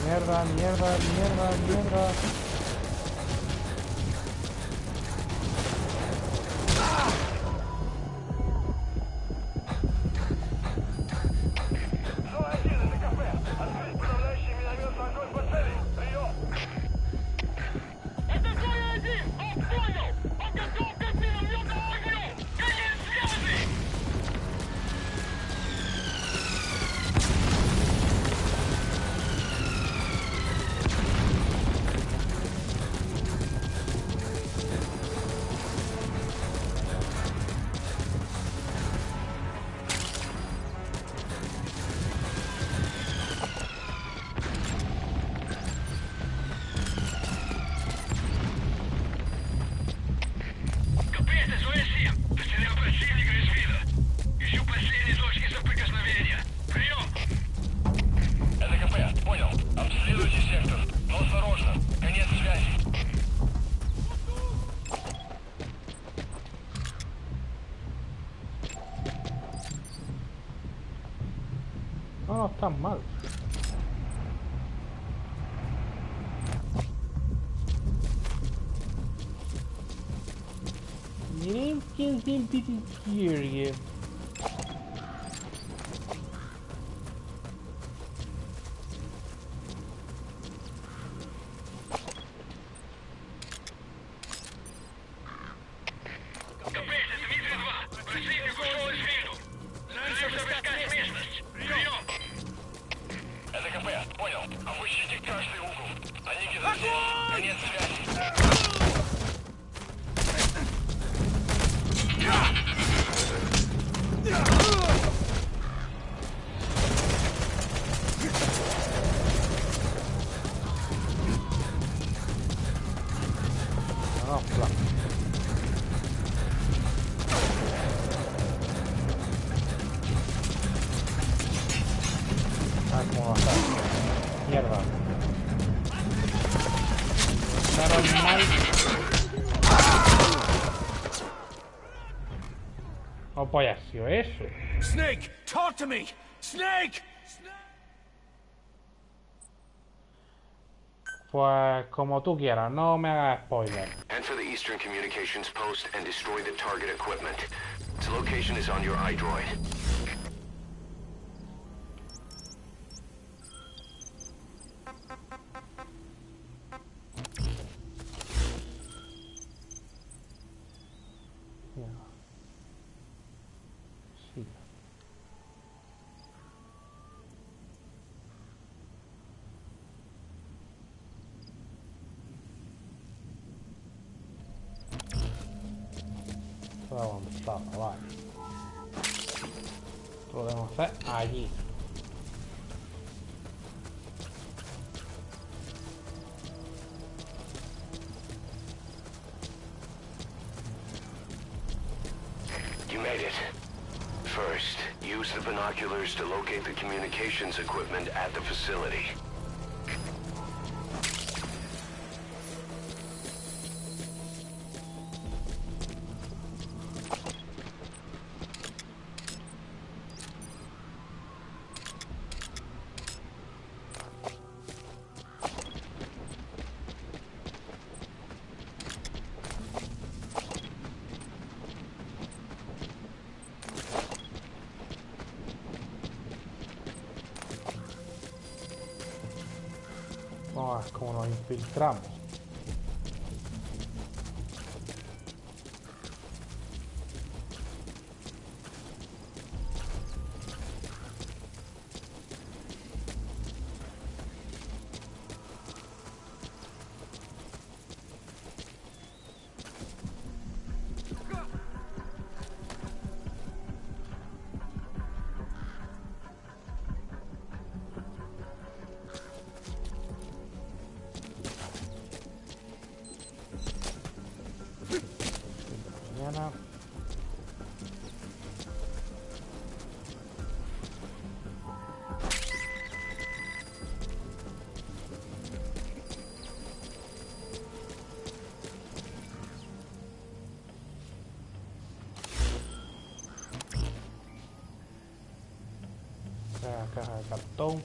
Mierda, mierda, mierda, mierda. tan mal. Miren quién siempre te quiere. Pues ha sido eso. Snake, talk to me! Snake! Pues como tú quieras, no me hagas spoiler. Head for the Eastern Communications Post and destroy the target equipment. Its location is on your iDroid. Avanzado, vale. Lo debemos hacer allí. You made it. First, use the binoculars to locate the communications equipment at the facility. Como nos infiltramos. Caja de cartón.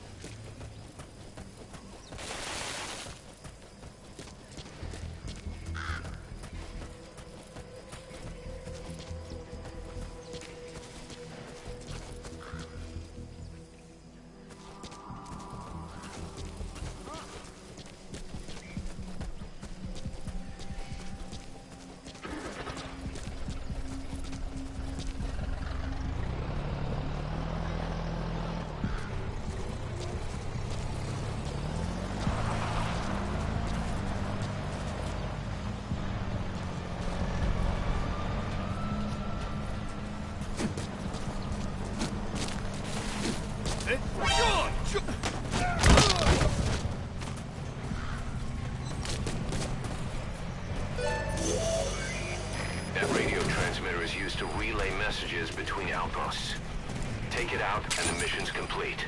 That radio transmitter is used to relay messages between outposts. Take it out and the mission's complete.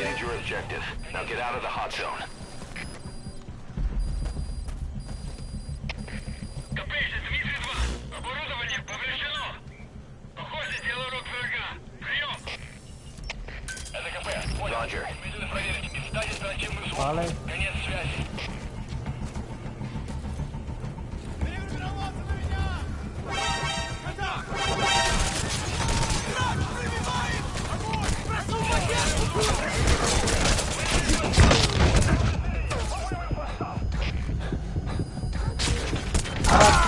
completed your objective. Now get out of the hot zone. Копейщик 32. Оборудование повреждено. Похоже, дело рук врага. Прием. Это КП. Понял. Roger. Медленно проверить места дистанционных звуков. Vale. Конец связи.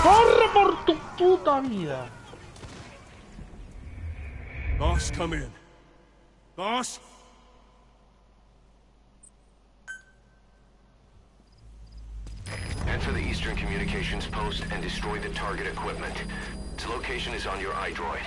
¡Corre por tu puta vida! Boss, come in. Boss? Enter the Eastern Communications Post and destroy the target equipment. Its location is on your iDroid.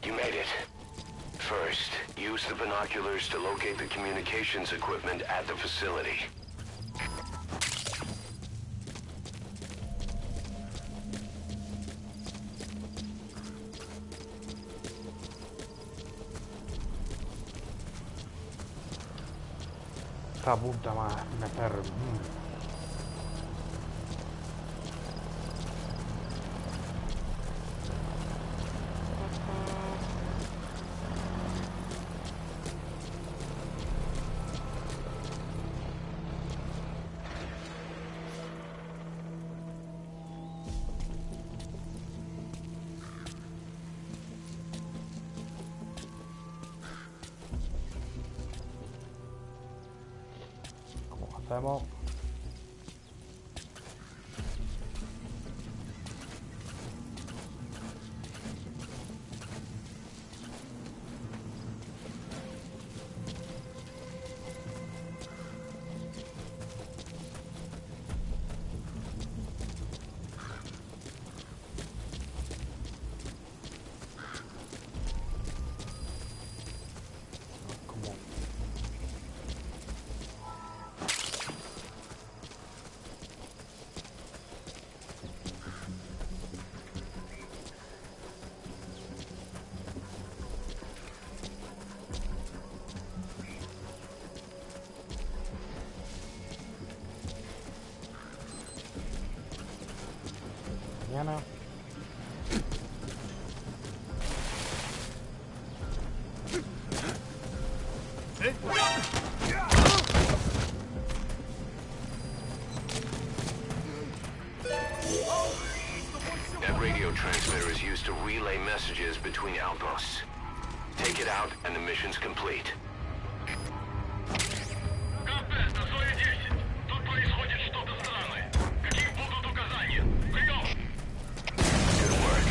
You made it. First, use the binoculars to locate the communications equipment at the facility. Esta puta madre, me perro. Hacemos como mañana. That radio transmitter is used to relay messages between outposts. Take it out and the mission's complete. КП, на зоне 10. Тут происходит что-то странное. Какие будут указания? Прием. Good work.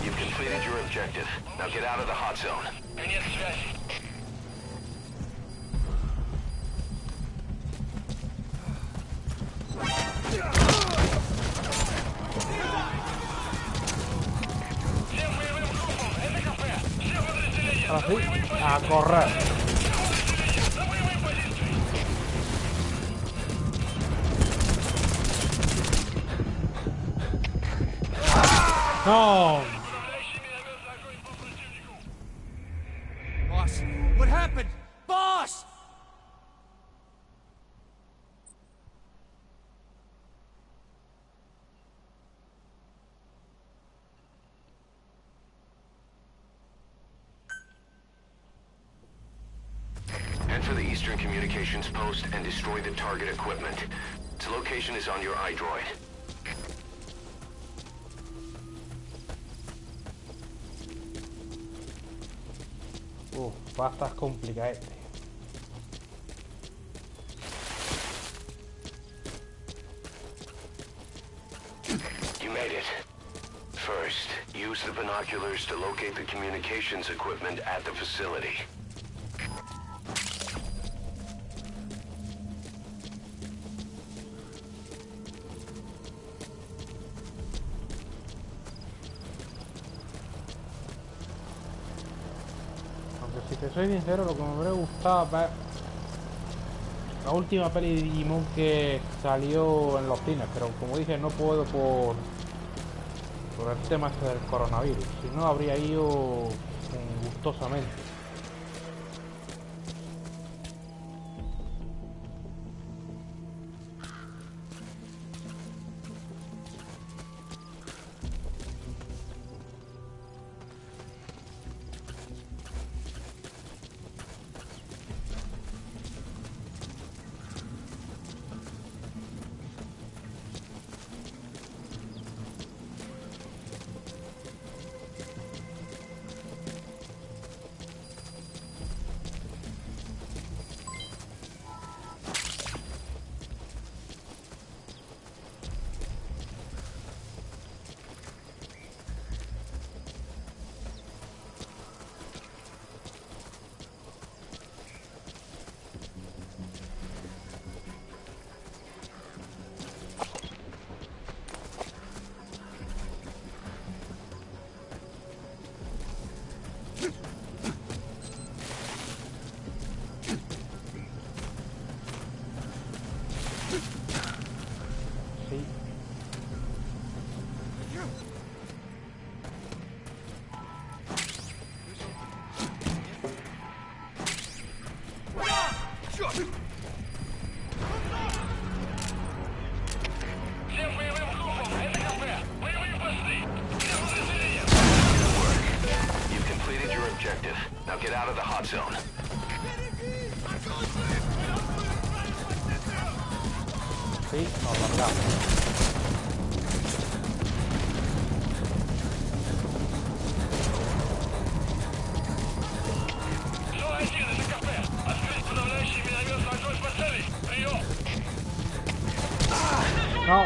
You've completed your objective. Now get out of the hot zone. Конец связи. Всем боевым группам, это КП. Все подразделения. Ahora sí, a correr. На боевые позиции. No. Boss, what happened? Boss! Enter the Eastern Communications Post and destroy the target equipment. Its location is on your iDroid. Va a estar complicado este. You made it. First, use the binoculars to locate the communications equipment at the facility. Aunque si te soy sincero, lo que me hubiera gustado ver la última peli de Digimon que salió en los cines, pero como dije no puedo por el tema este del coronavirus, si no habría ido gustosamente. Sí, nos largamos. No.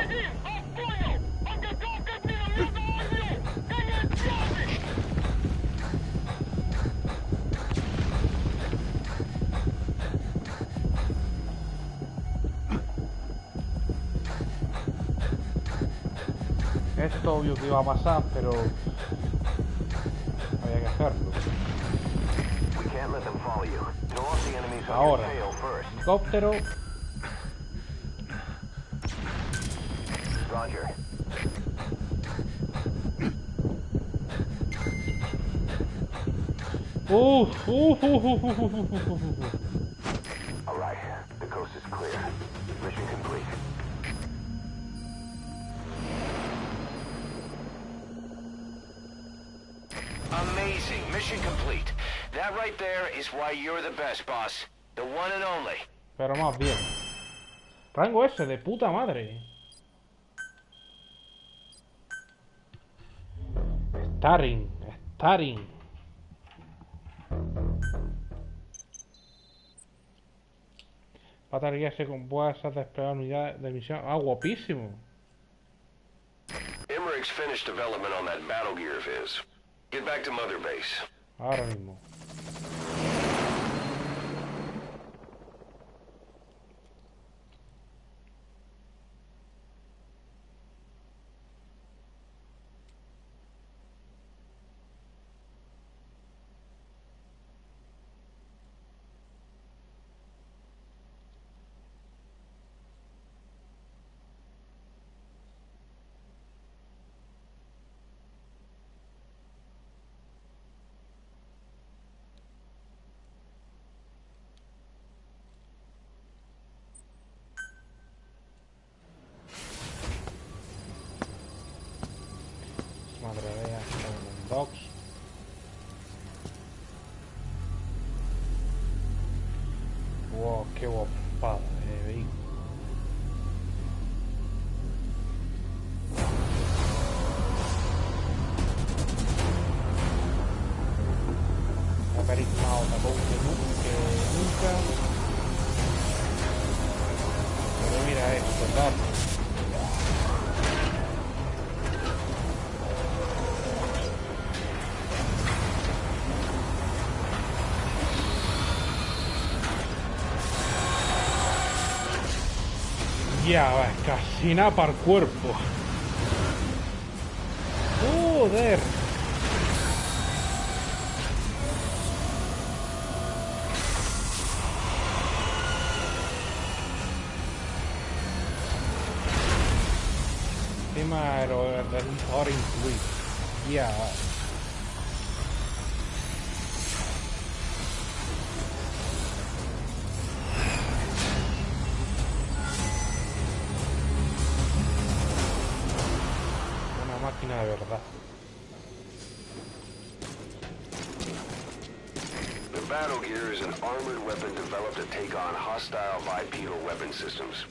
Esto obvio que iba a pasar, pero había que hacerlo. Ahora, helicóptero. All right, the coast is clear. Mission complete. Amazing. Mission complete. That right there is why you're the best, boss. The one and only. Pero más bien. Rango ese de puta madre. Starring. Batería se compuesta de desplegar unidades de misión. Ah, guapísimo. Emmerich's finished development on that battle gear of his. Get back to Mother Base. Ahora mismo. Madre mía, un box. Wow, qué guapada de vehículo. Ha carismado tampoco que nunca. Pero mira esto, tal. Ya va, casi nada para el cuerpo. Joder. aerorealizador incluido. Ya. Una máquina de verdad. The battle gear is an armored weapon developed to take on hostile bipedal weapon systems.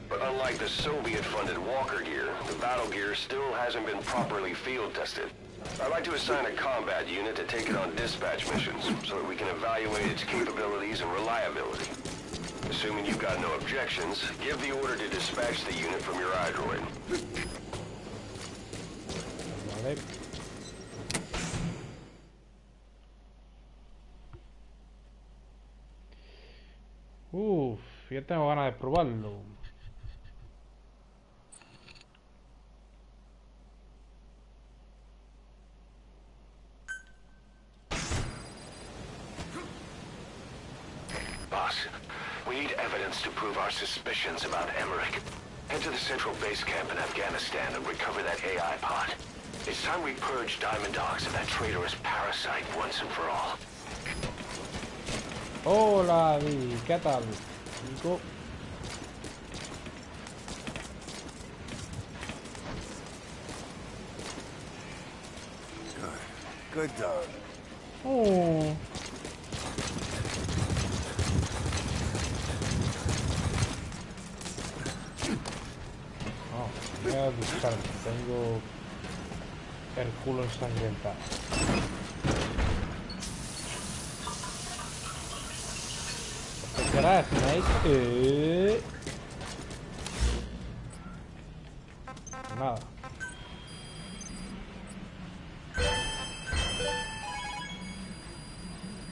But unlike the Soviet-funded Walker gear, the battle gear still hasn't been properly field tested. I'd like to assign a combat unit to take it on dispatch missions, so that we can evaluate its capabilities and reliability. Assuming you've got no objections, give the order to dispatch the unit from your iDroid. Vale. Ya tengo ganas de probarlo. Boss, we need evidence to prove our suspicions about Emmerich. Head to the central base camp in Afghanistan and recover that AI pod. It's time we purge Diamond Dogs of that traitorous parasite once and for all. Hola, Di, ¿qué tal? Nico. Good dog. Oh. Voy a buscar, tengo el culo ensangrentado. ¿Qué será, Snake? Nada.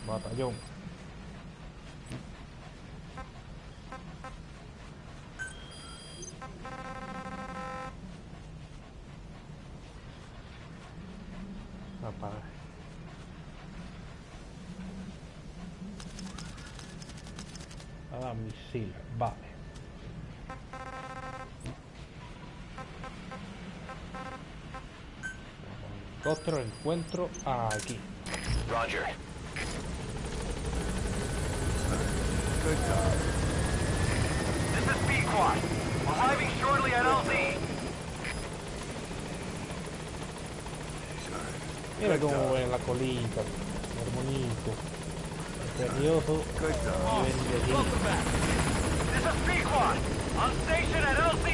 Batallón. Apaga. Nada, misil, vale. Otro encuentro aquí. Roger. Good dog. This is B-Quad. Arriving shortly at LZ. Mira cómo ven la colita, hermanito. Misterioso. Good dog. Welcome back. This is B-Quad. On station at LZ.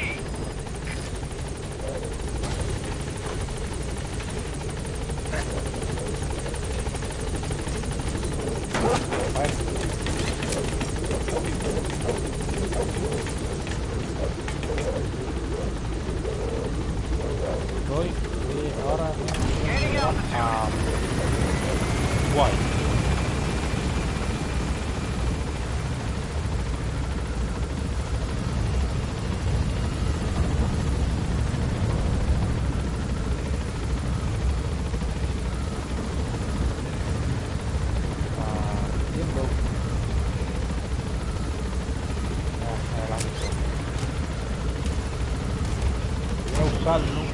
Voy y ahora Gaining altitude. guay. Voy a usarlo.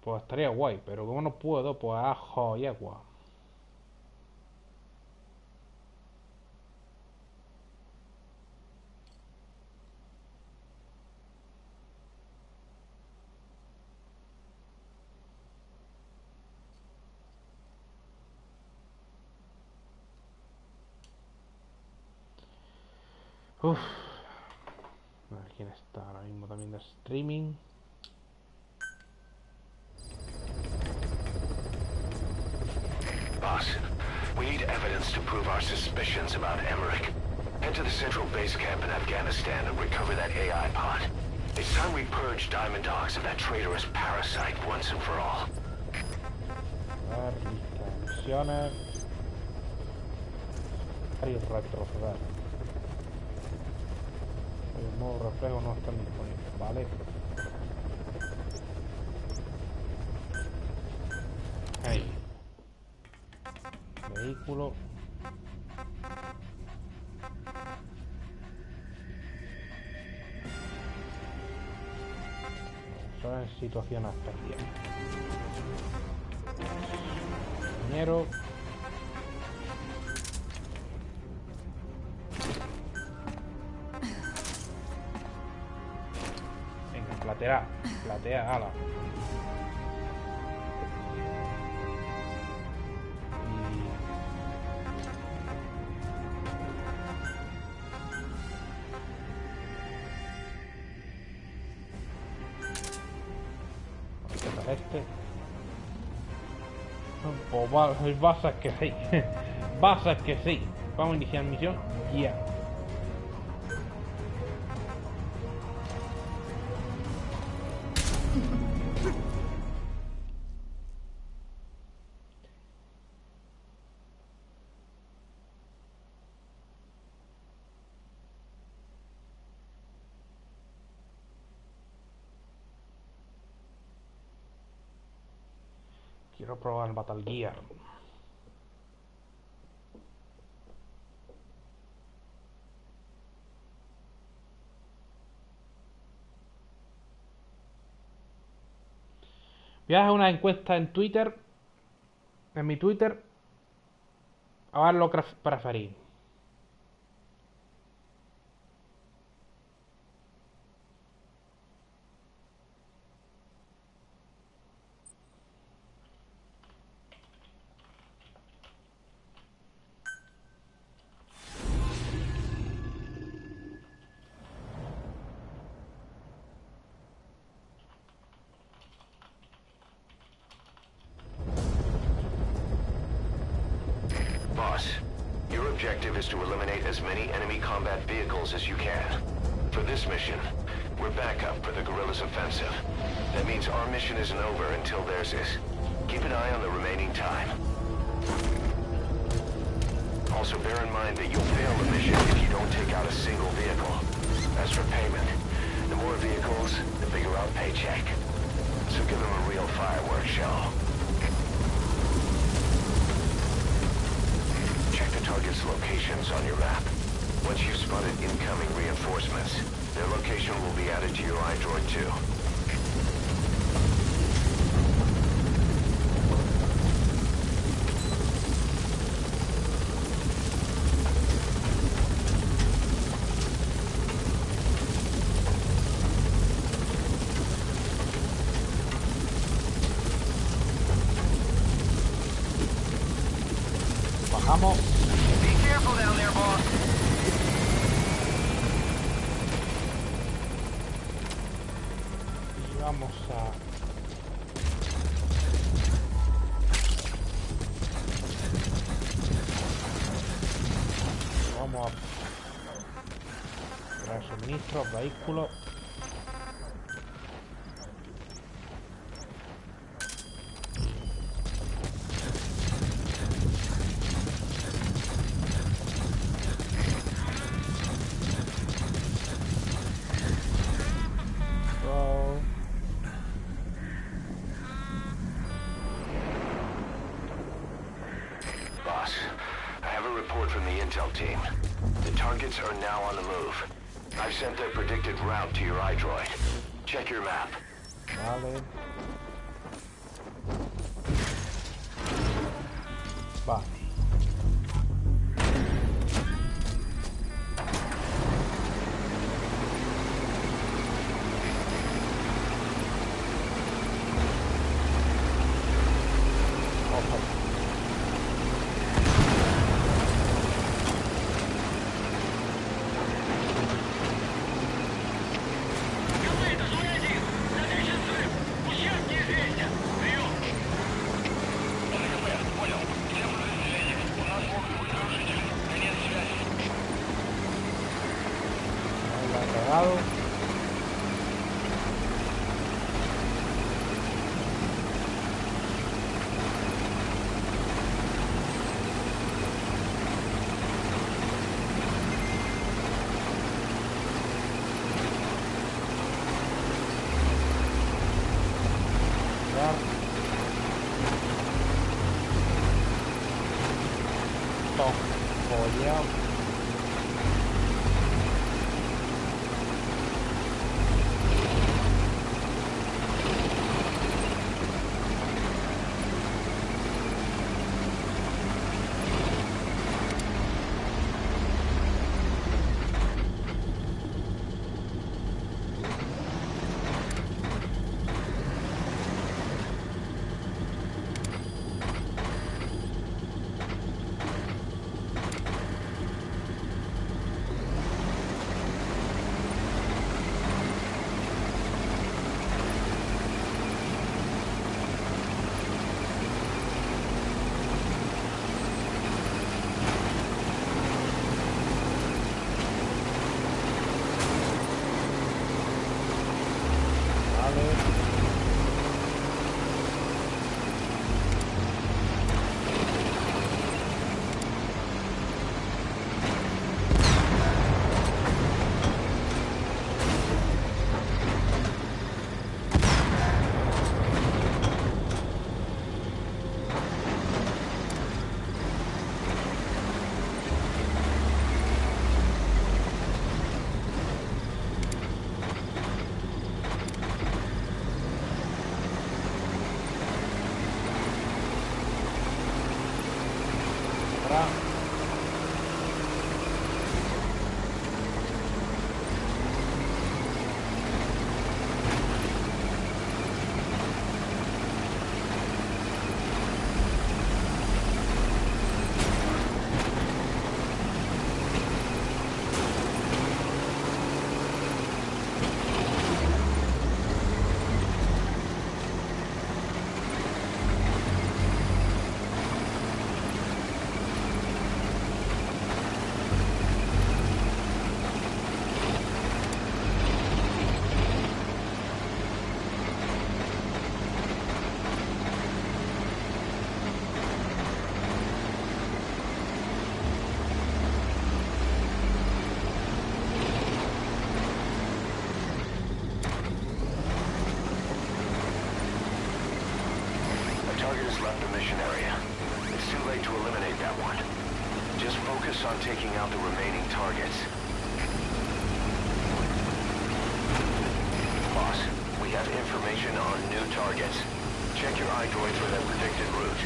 Pues estaría guay, pero como no puedo, pues ajo y agua. Uff. A ver quién está ahora mismo también de streaming. Boss, we need evidence to prove our suspicions about Emmerich. Head to the central base camp in Afghanistan and recover that AI pod. It's time we purge Diamond Dogs of that traitorous parasite once and for all. A ver, lista de misiones. Y retroceder. El modo reflejo no está disponible, ¿vale? Ahí. Vehículo. Son en situaciones especiales. Compañero. Venga, platea, ala. Este. Pues vas a que sí. Vas a que sí. Vamos a iniciar misión. Ya. Quiero probar el Battle Gear. Voy a hacer una encuesta en Twitter. En mi Twitter. A ver lo que preferís. Boss, your objective is to eliminate as many enemy combat vehicles as you can. For this mission, we're backup for the guerrillas' offensive. That means our mission isn't over until theirs is. Keep an eye on the remaining time. Also bear in mind that you'll fail the mission if you don't take out a single vehicle. As for payment, the more vehicles, the bigger our paycheck. So give them a real fireworks show. Check the target's locations on your map. Once you've spotted incoming reinforcements, their location will be added to your iDroid too. Bajamos. Be careful down there, boss. Y vamos a... Vamos a... Traer suministros, vehículos. Boss, I have a report from the intel team. The targets are now on the move. I've sent their predicted route to your iDroid. Check your map. Vale. Va. Ojo. Команда 01. Задача взрыв. Ущерб неизвестен. Прием. Понял. Всем разрешение. У нас огневый нарушитель. Конец связи. Ahí la he cagado. Ya. Cuidado. Left the mission area. It's too late to eliminate that one. Just focus on taking out the remaining targets. Boss, we have information on new targets. Check your iDroid for their predicted route.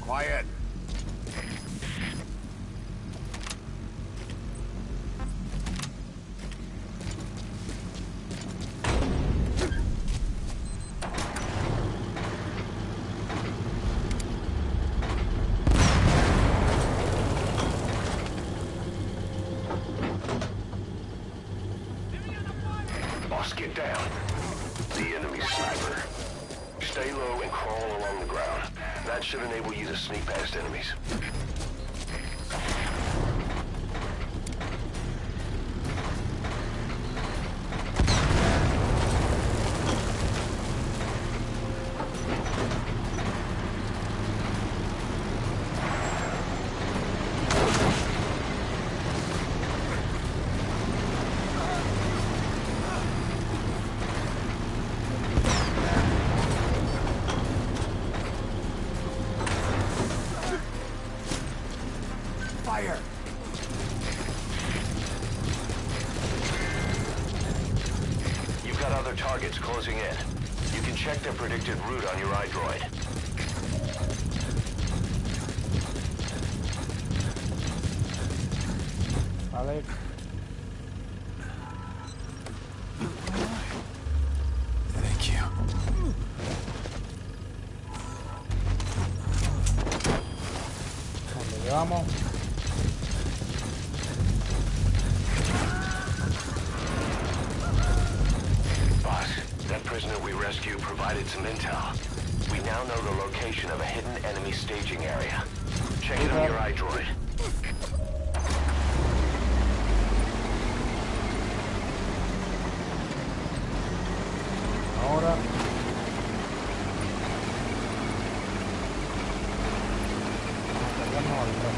Quiet. Boss, get down. The enemy's sniper. Stay low and crawl along the ground. That should enable you to sneak past enemies. fire! You've got other targets closing in. You can check their predicted route on your iDroid. Vale. Thank you. ¿Dónde llevamos? Boss, that prisoner we rescued provided some intel. We now know the location of a hidden enemy staging area. Check it on your iDroid. Ahora. Vamos a cargarnos al resto.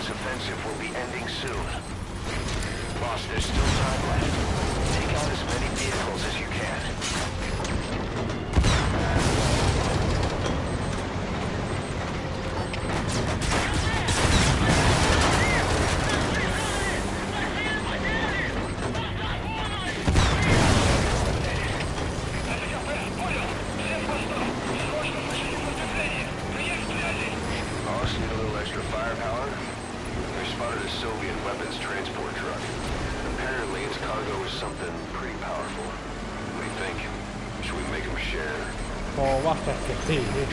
offensive will be ending soon. Boss, there's still time left. Take out as many vehicles as you can. Sí, sí.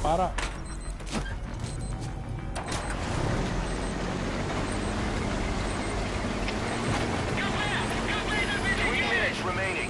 Para. 3 minutes remaining.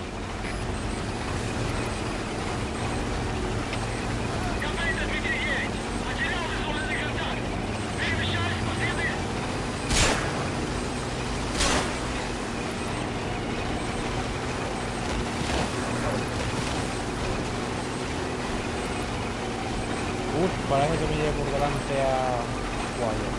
Parece que me lleve por delante a Guayo.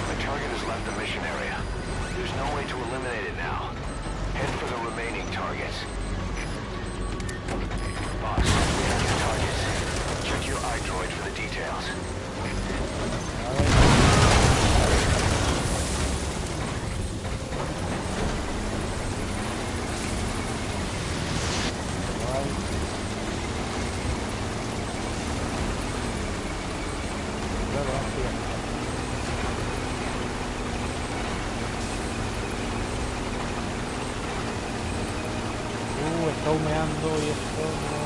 The target has left the mission area. no way to eliminate it now. Head for the remaining targets. Boss, we have your targets. Check your iDroid for the details. Está humeando y esto no...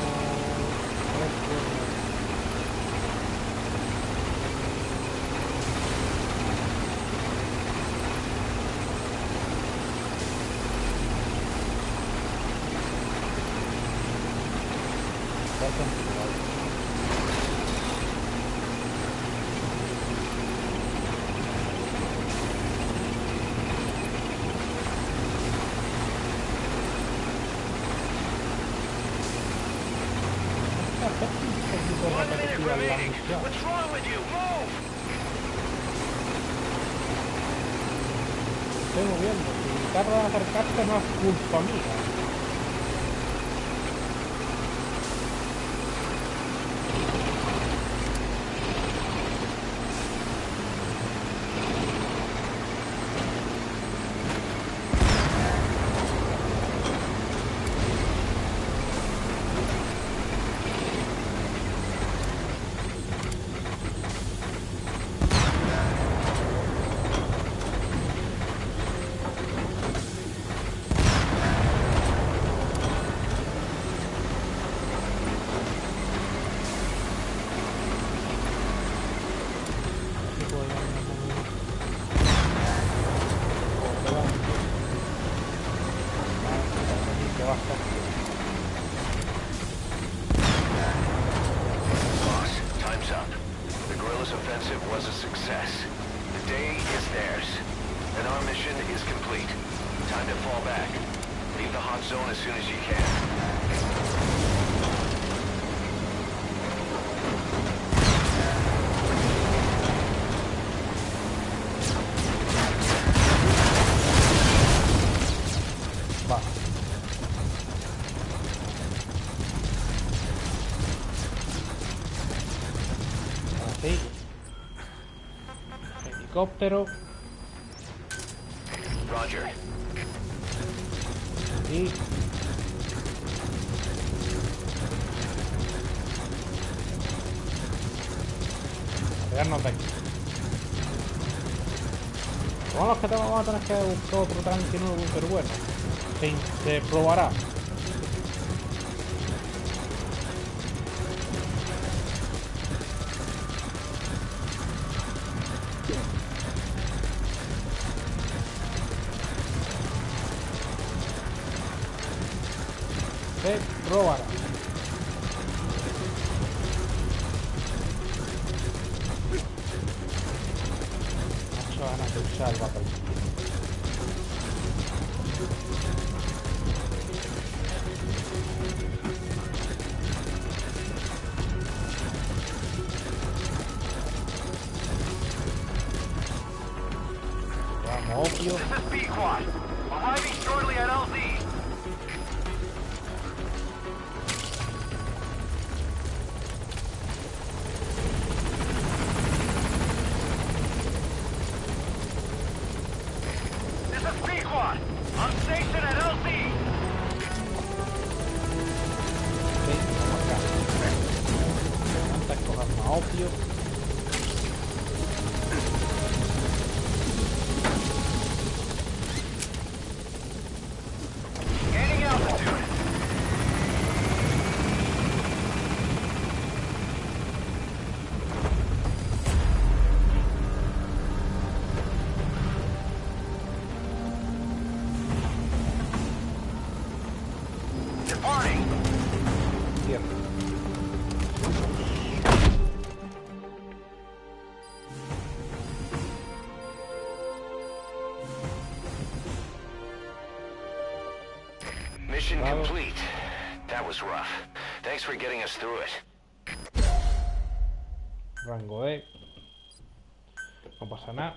What's wrong with you? Move! Estoy moviendo. Si tarda en acercarse no es culpa mía. Boss, time's up. The guerrillas' offensive was a success. The day is theirs. And our mission is complete. Time to fall back. Leave the hot zone as soon as you can. Va. Así. Helicóptero. Roger. Y... pegarnos de aquí. Bueno, los que vamos a tener que buscar otro tanque nuevo, pero bueno. Se probará. Se probará. Mucho ganas de usar el papel. Vamos, obvio. This is B-Quad. Arriving shortly at LZ. This is B-Quad. On station at LZ. Ok, vamos acá. Antes coger más opio. Gaining altitude. Departing. Cierto. Mission Bravo. complete. That was rough. Thanks for getting us through it. Rango E. No pasa nada.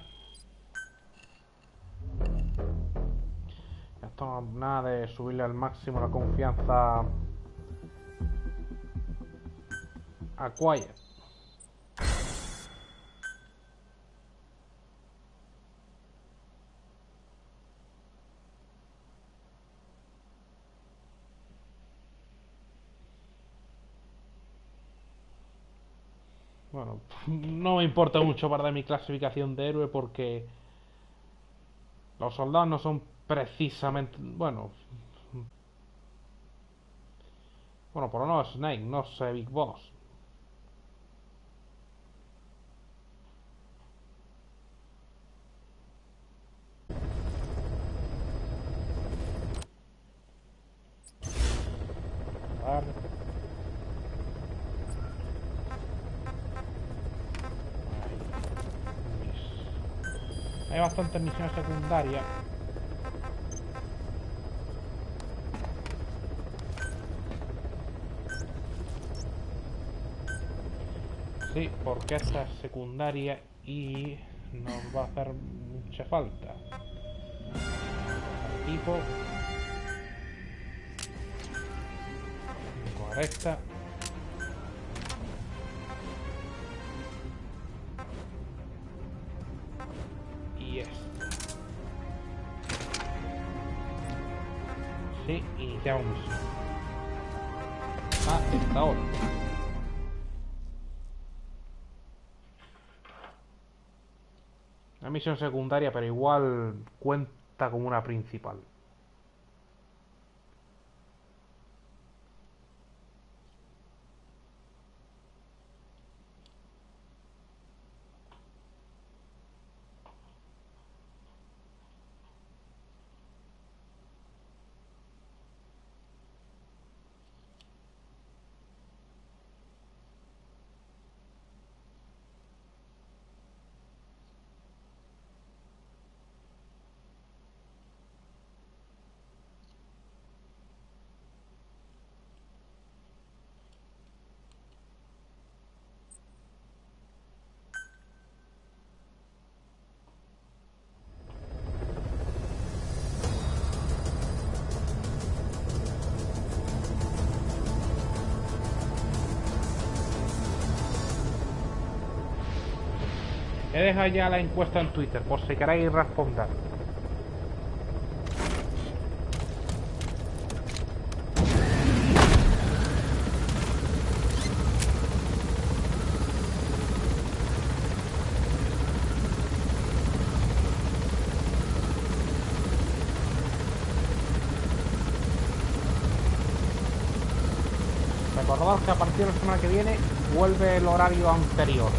esto nada de subirle al máximo la confianza a Quiet. Bueno, no me importa mucho para mi clasificación de héroe porque los soldados no son precisamente... Bueno, por lo menos Snake, no sé, Big Boss. Vale. Hay bastantes misiones secundarias. Sí, porque esta es secundaria y nos va a hacer mucha falta. Tipo. Correcta. Y esto. Sí, iniciamos misión. Esta ahora. Una misión secundaria, pero igual cuenta como una principal. He dejado ya la encuesta en Twitter, por si queréis responder. Recordad que a partir de la semana que viene vuelve el horario anterior.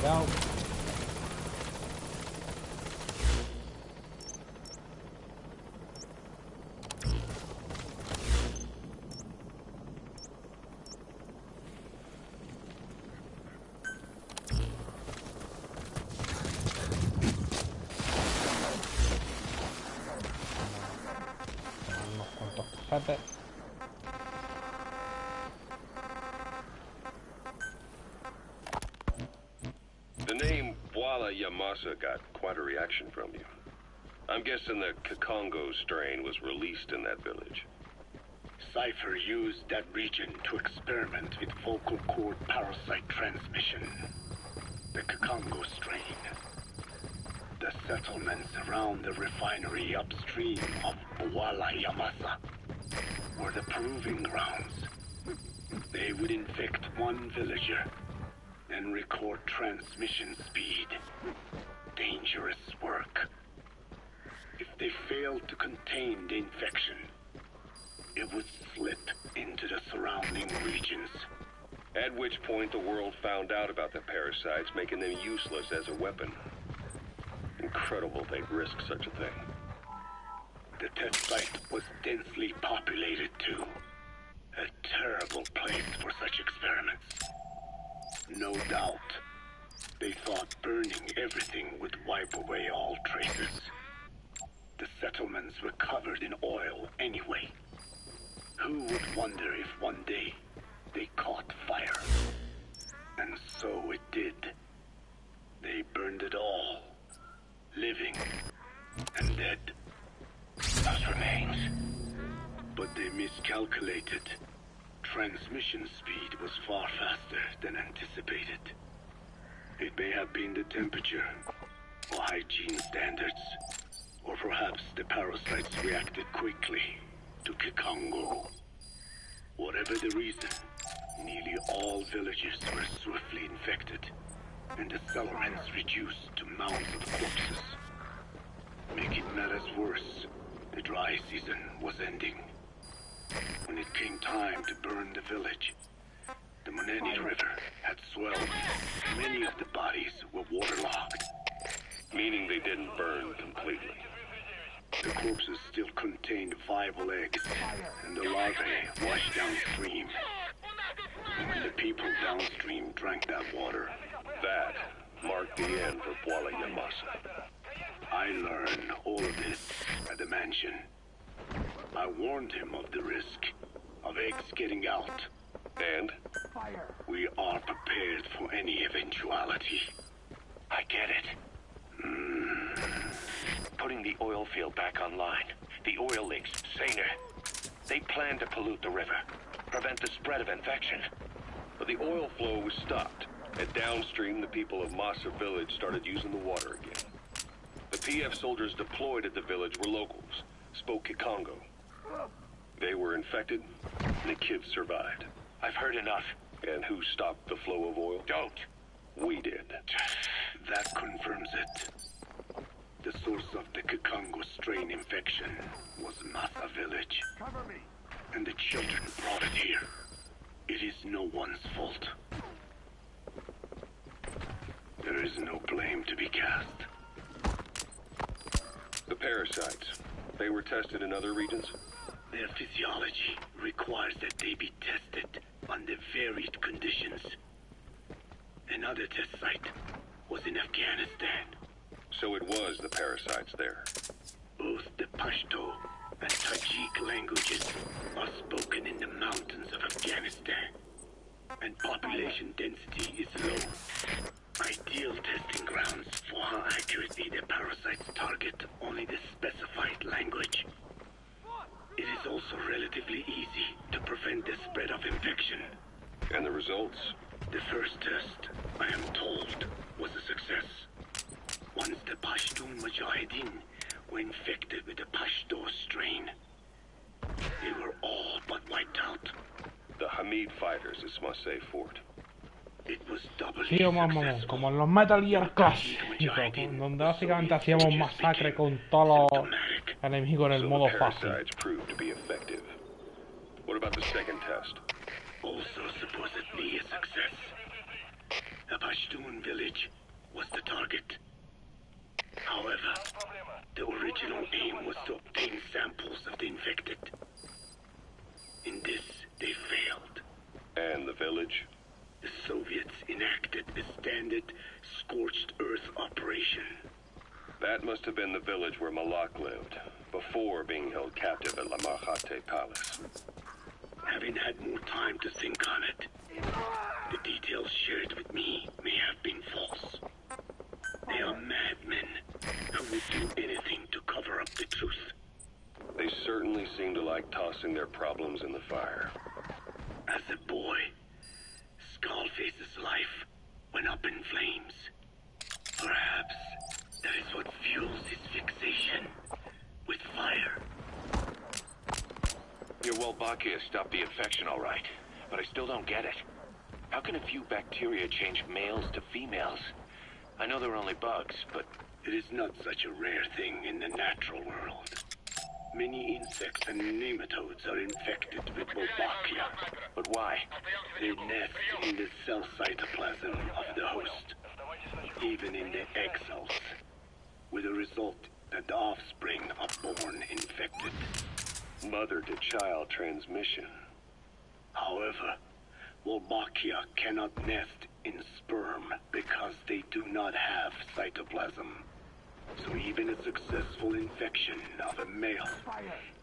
Chao. Unos cuantos cajetes. The name Walla Yamasa got quite a reaction from you. I'm guessing the Kakongo strain was released in that village. Cypher used that region to experiment with vocal cord parasite transmission. The Kakongo strain. The settlements around the refinery upstream of Walla Yamasa were the proving grounds. They would infect one villager and record transmission speed. Dangerous work. If they failed to contain the infection, it would slip into the surrounding regions. At which point the world found out about the parasites, making them useless as a weapon. Incredible they'd risk such a thing. The test site was densely populated too. A terrible place for such experiments. No doubt, they thought burning everything would wipe away all traces. The settlements were covered in oil who would wonder if one day they caught fire? And so it did. They burned it all, living and dead. Those remains. But they miscalculated. Transmission speed was far faster than anticipated. It may have been the temperature, or hygiene standards, or perhaps the parasites reacted quickly to Kikongo. Whatever the reason, nearly all villagers were swiftly infected, and the settlements reduced to mounds of corpses. Making matters worse, the dry season was ending. When it came time to burn the village, the Moneni River had swelled. Many of the bodies were waterlogged. Meaning they didn't burn completely. The corpses still contained viable eggs, and the larvae washed downstream. When the people downstream drank that water, That marked the end for Puala Yamasa. I learned all of this at the mansion. I warned him of the risk of eggs getting out. And? We are prepared for any eventuality. I get it. Putting the oil field back online. The oil leaks, Saner. They plan to pollute the river, prevent the spread of infection. But the oil flow was stopped, and downstream the people of Masa village started using the water again. The PF soldiers deployed at the village were locals, spoke Kikongo. They were infected, and the kids survived. I've heard enough. And who stopped the flow of oil? Don't. We did. That confirms it. The source of the Kikongo strain infection was Masa village. And the children brought it here. It is no one's fault. There is no blame to be cast. The parasites, they were tested in other regions? Their physiology requires that they be tested under varied conditions. Another test site was in Afghanistan. So it was the parasites there. Both the Pashto and Tajik languages are spoken in the mountains of Afghanistan, and population density is low. Ideal testing grounds for how accurately the parasites target only the specified language. It is also relatively easy to prevent the spread of infection. And the results? The first test, I am told, was a success. Once the Pashtun Mujahideen were infected with the Pashto strain, they were all but wiped out. The Hamid fighters at Smasei Fort. It was doubly Sí, vamos, successful. como en los Metal Gear clásicos, donde básicamente hacíamos masacre con todos los enemigos en el So modo the fácil. parasites proved to be effective. What about the second test? Also supposedly a success. The Pashtun village was the target. However, the original aim was to obtain samples of the infected. In this, they failed. And the village? The Soviets enacted a standard scorched earth operation. That must have been the village where Malak lived, before being held captive at La Marjate Palace. Having had more time to think on it, the details shared with me may have been false. They are madmen who would do anything to cover up the truth. They certainly seem to like tossing their problems in the fire. As a boy, Skullface's life went up in flames. Perhaps that is what fuels his fixation with fire. Your Wolbachia stopped the infection all right, but I still don't get it. How can a few bacteria change males to females? I know they're only bugs, but it is not such a rare thing in the natural world. Many insects and nematodes are infected with Wolbachia. But why? They nest in the cell cytoplasm of the host, even in the egg cells, with the result that the offspring are born infected. Mother-to-child transmission. However, Wolbachia cannot nest in sperm because they do not have cytoplasm. So even a successful infection of a male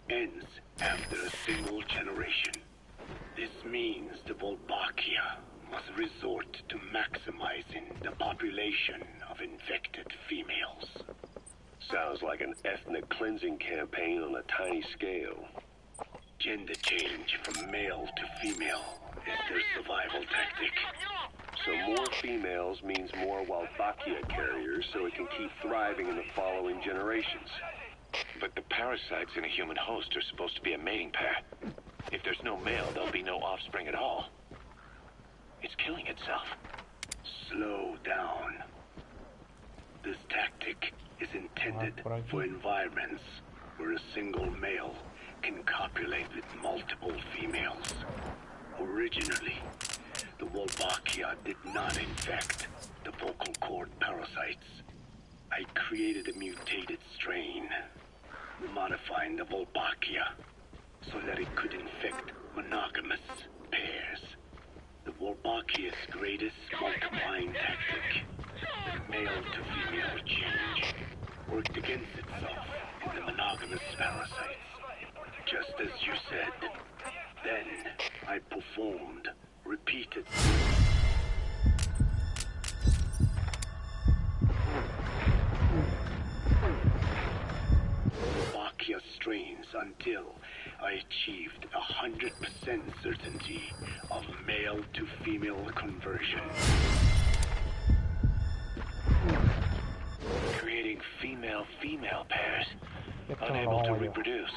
ends after a single generation. This means the Volbachia must resort to maximizing the population of infected females. Sounds like an ethnic cleansing campaign on a tiny scale. Gender change from male to female is their survival tactic. So more females means more Wolbachia carriers so it can keep thriving in the following generations. But the parasites in a human host are supposed to be a mating pair. If there's no male, there'll be no offspring at all. It's killing itself. Slow down. This tactic is intended for environments where a single male can copulate with multiple females. Originally, the Wolbachia did not infect the vocal cord parasites. I created a mutated strain, modifying the Wolbachia so that it could infect monogamous pairs. The Wolbachia's greatest multiplying tactic, the male-to-female change, worked against itself in the monogamous parasites. Just as you said. Then I performed repeated Wolbachia strains until I achieved 100% certainty of male-to-female conversion. Creating female-female pairs, unable to reproduce.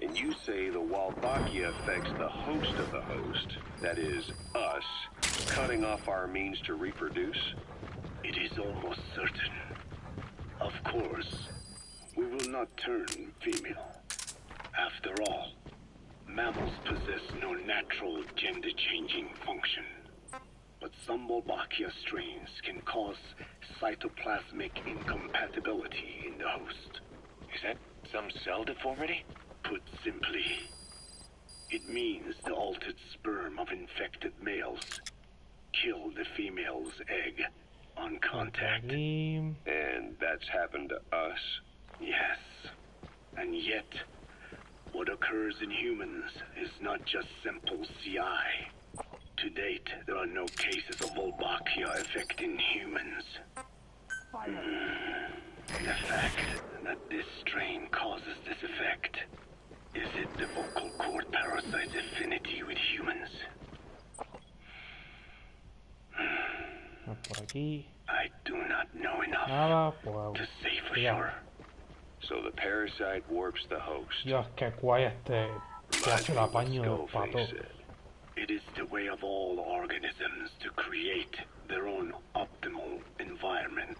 And you say the Wolbachia affects the host of the host, that is, us, cutting off our means to reproduce? It is almost certain. Of course, we will not turn female. After all, mammals possess no natural gender-changing function. But some Wolbachia strains can cause cytoplasmic incompatibility in the host. Is that some cell deformity? Put simply, it means the altered sperm of infected males kill the female's egg on contact. And that's happened to us? Yes. And yet, what occurs in humans is not just simple CI. To date, there are no cases of Wolbachia affecting humans. The fact that this strain causes this effect, is it the vocal cord parasite's affinity with humans? Por aquí. I do not know enough Nada, pues. to say for Ya. sure. So the parasite warps the host. Dios, qué guay este. Que hace el apaño del pato. It is the way of all organisms to create their own optimal environment.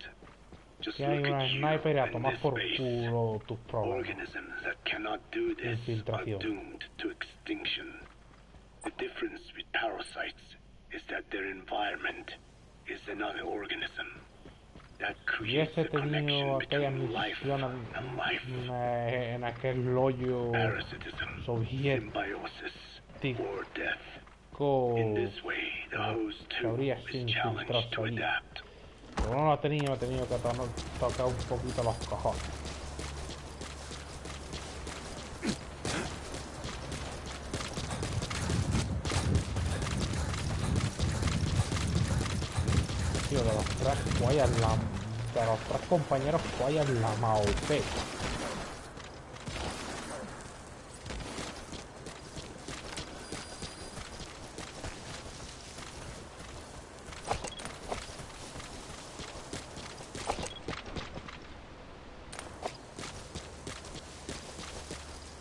Just Que hay look una at you sniper y a in tomar this por space. culo tus problemas. Organisms that cannot do this are Infiltración. doomed to extinction. The difference with parasites is that their environment is another organism. That Y creates ese a connection tenido aquella between life misión and life. en aquel hoyo Parasitism, soviético symbiosis, or death. In this way, the host que too habría is sin challenged filtrarse to ahí. adapt. Pero no lo he tenido que tocar un poquito los cojones. Tío, de los tres guayas de los tres compañeros guayas la maupé.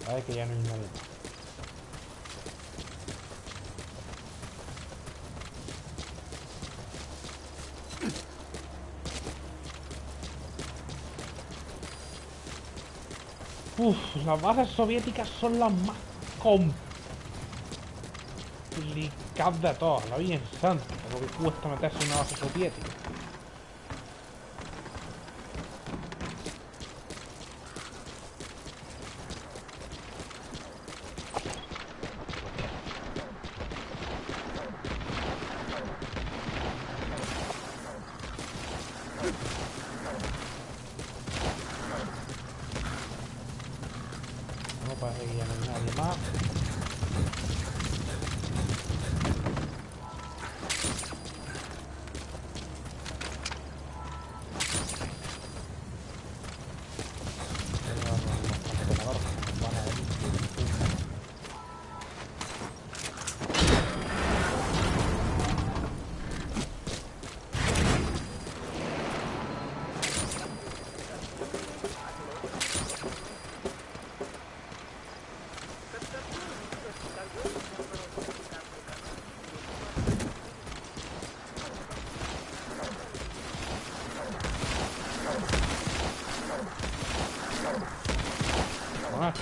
Ay, que ya no hay nadie más. Uf, las bases soviéticas son las más complicadas de todas, la bien santa, lo que cuesta meterse en una base soviética. Pues ahí ya no hay nadie más.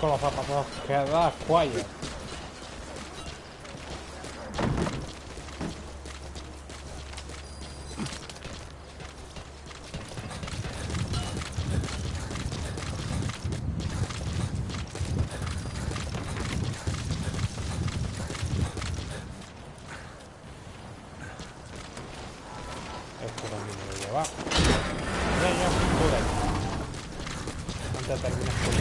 Con los zapatos que da cuello. Esto también me lo lleva. Ya, joder. Antes de terminar con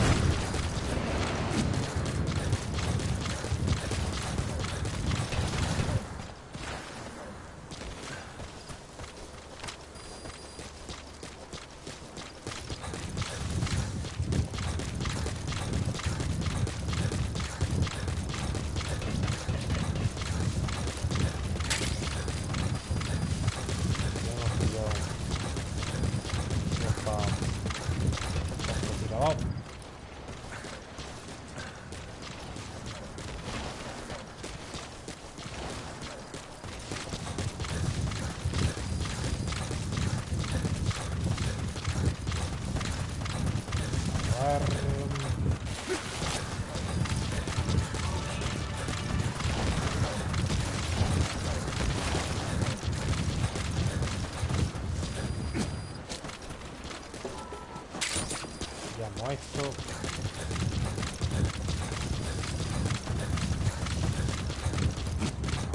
esto.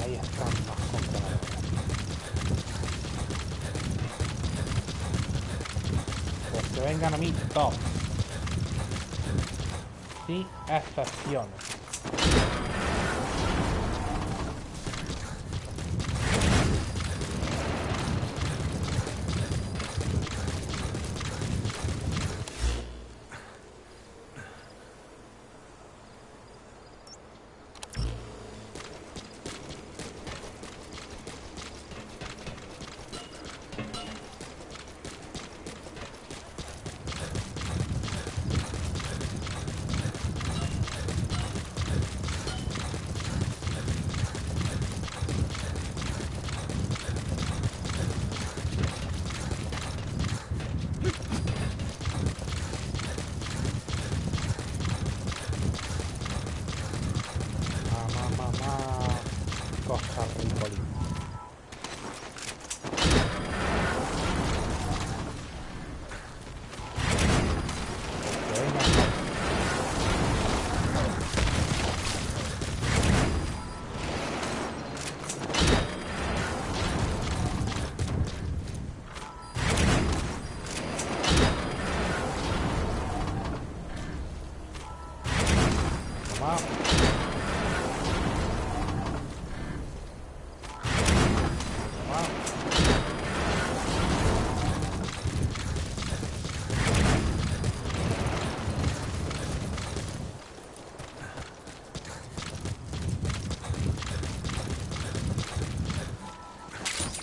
Ahí están más contenedores. Pues que vengan a mí todos. Sin excepciones.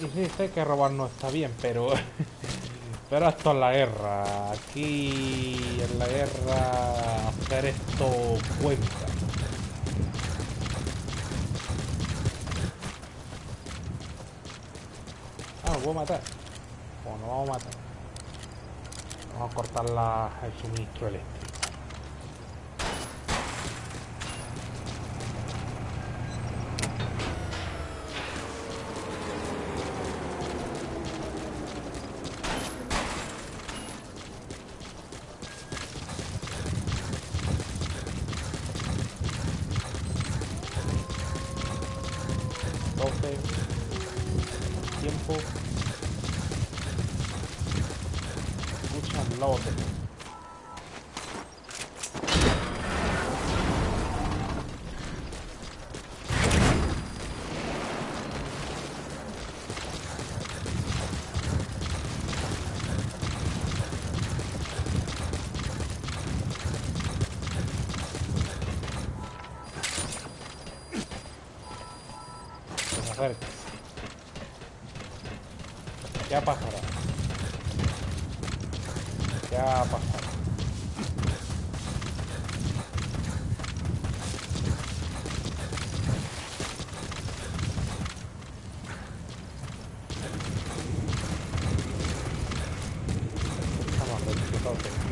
Y sí, sé que robar no está bien, pero... pero esto es la guerra. Aquí en la guerra hacer esto cuenta. Ah, ¿lo puedo matar? O no vamos a matar. Vamos a cortar el suministro eléctrico. Tiempo. Muchas lotes. acerca. Ya pasará. Ya pasará. Vamos a ver qué tal tenemos.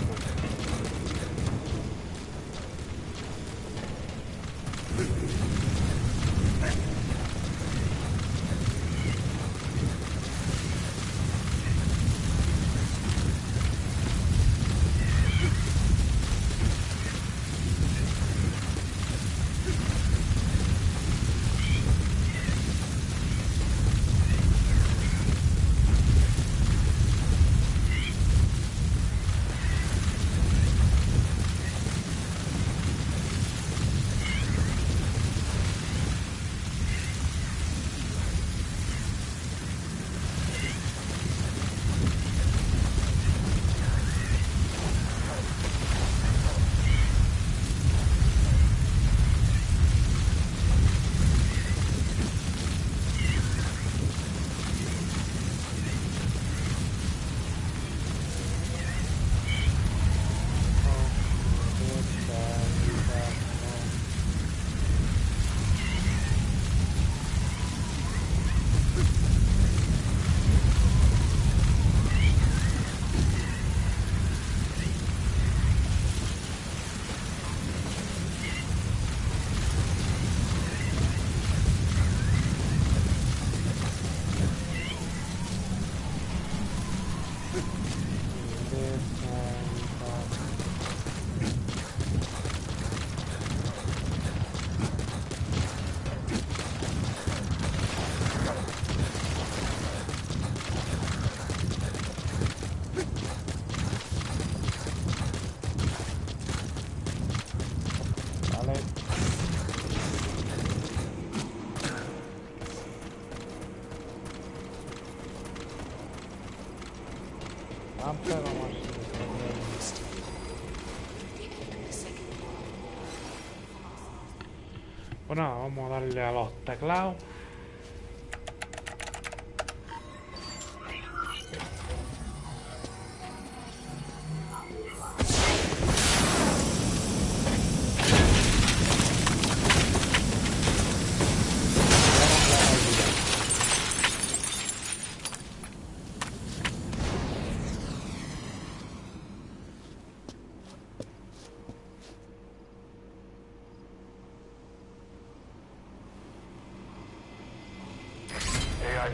Bueno, vamos a darle a los teclados.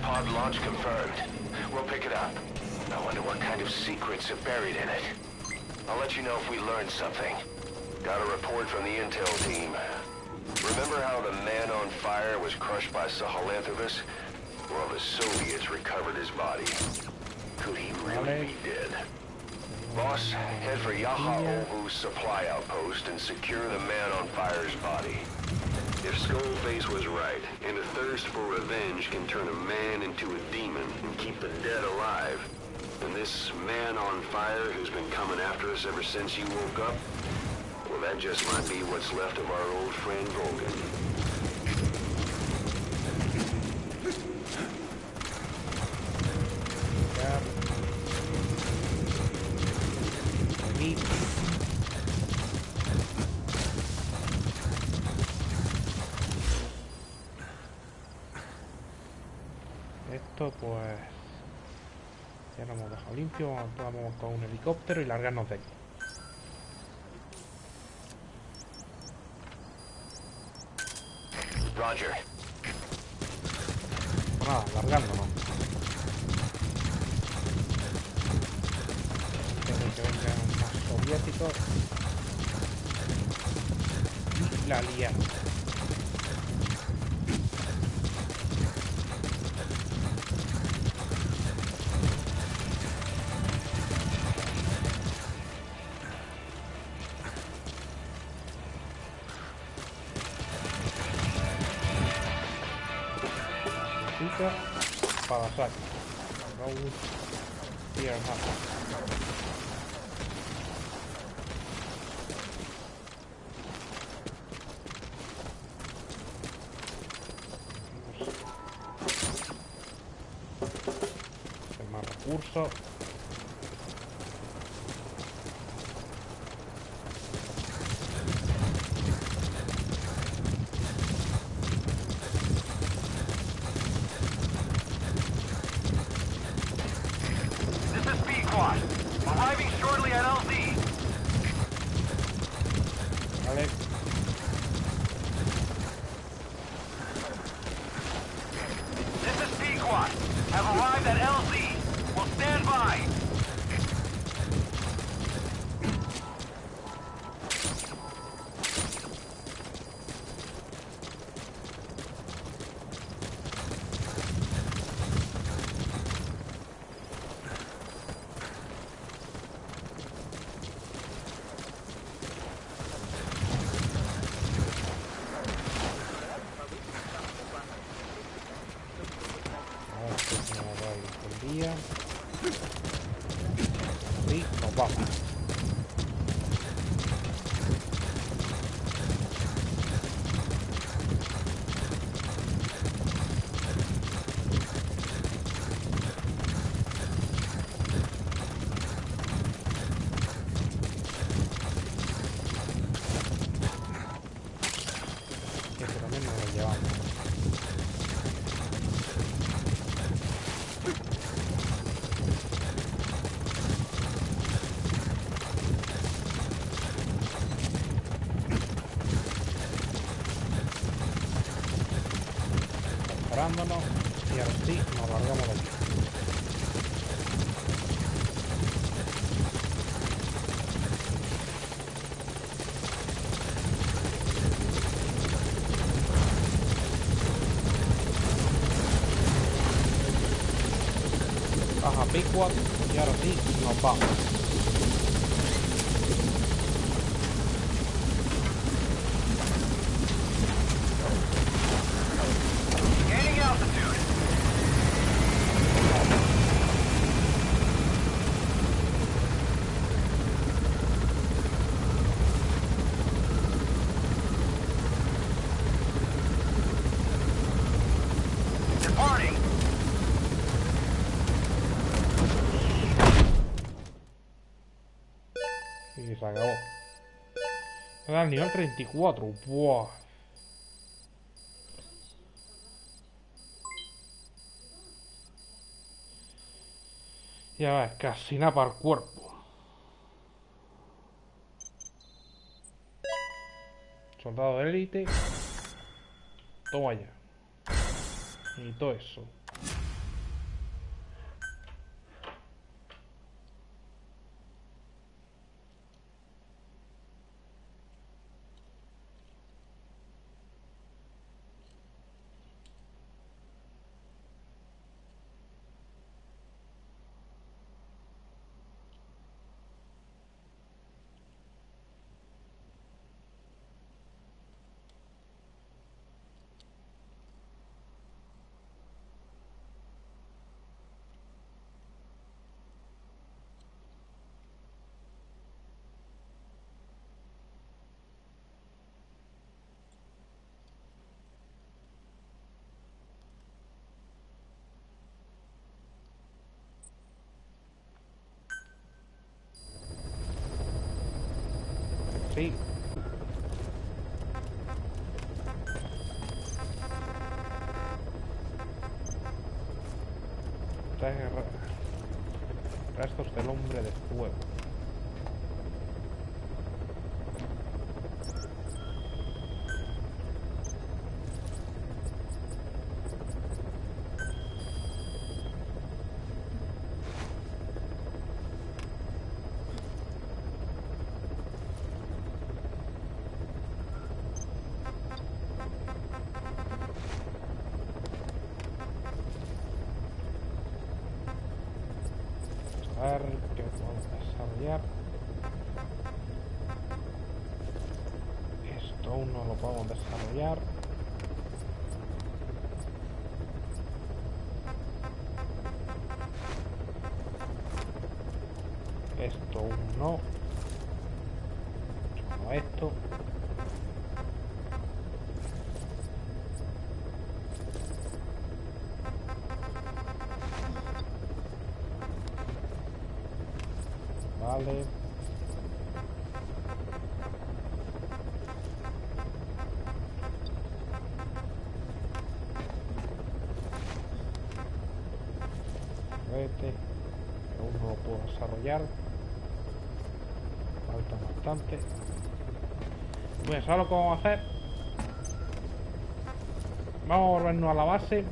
Pod launch confirmed. We'll pick it up. I wonder what kind of secrets are buried in it. I'll let you know if we learn something. Got a report from the intel team. Remember how the man on fire was crushed by Sahelanthropus? Well, the Soviets recovered his body. Could he really be dead? Boss, head for Yaha Ovu's supply outpost and secure the man on fire's body. If Skullface was right, and a thirst for revenge can turn a man into a demon and keep the dead alive, then this man on fire who's been coming after us ever since you woke up, well, that just might be what's left of our old friend Volgan. Esto pues ya lo hemos dejado limpio. Vamos con un helicóptero y largarnos de aquí. Roger. Pues nada, largándonos. Antes de que vengan más soviéticos y la liamos. Para sacar. No fear nothing. curso. This is B-Quad. Arriving shortly at LZ. Vale. This is B-Quad. Have arrived at LZ. Will stand by. A ver si me va el día. Sí, nos vamos. Este también nos lo llevamos. Parándonos y ahora sí nos largamos de aquí. Baja Pickwatt y ahora sí nos vamos. Gaining altitude. Departing. Y se acabó. Era el nivel 34. Buah. Ya ves, casi nada para el cuerpo. Soldado de élite. Toma ya. Y todo eso. Sí. Restos del hombre de fuego. A ver qué podemos desarrollar. Esto aún no lo podemos desarrollar. Esto aún no. Como esto. Vale. Aún no lo puedo desarrollar. Falta bastante. Pues ahora lo que vamos a hacer, vamos a volvernos a la base.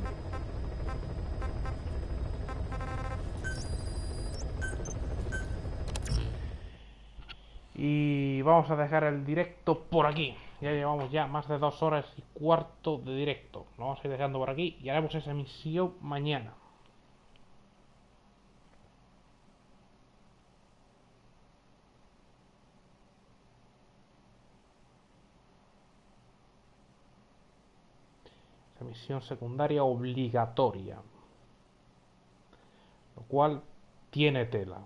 Y vamos a dejar el directo por aquí. Ya llevamos ya más de 2 horas y cuarto de directo. Lo vamos a ir dejando por aquí y haremos esa misión mañana. Esa misión secundaria obligatoria. Lo cual tiene tela.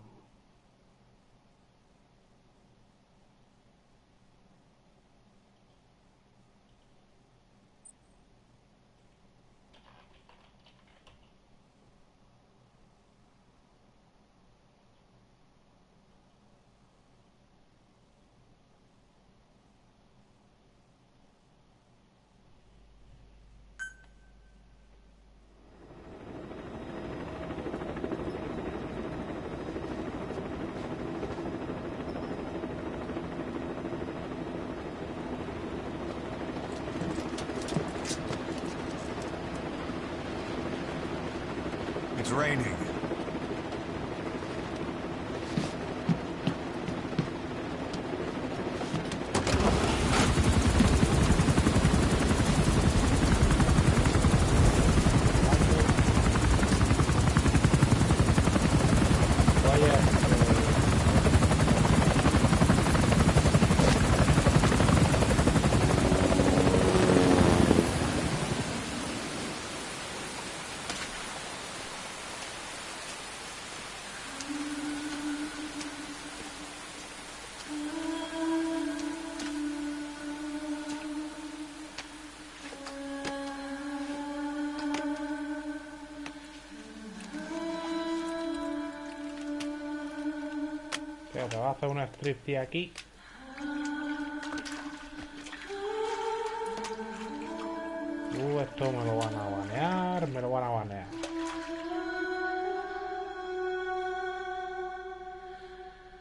It's raining. Te va a hacer una striptease aquí. Esto me lo van a banear, me lo van a banear.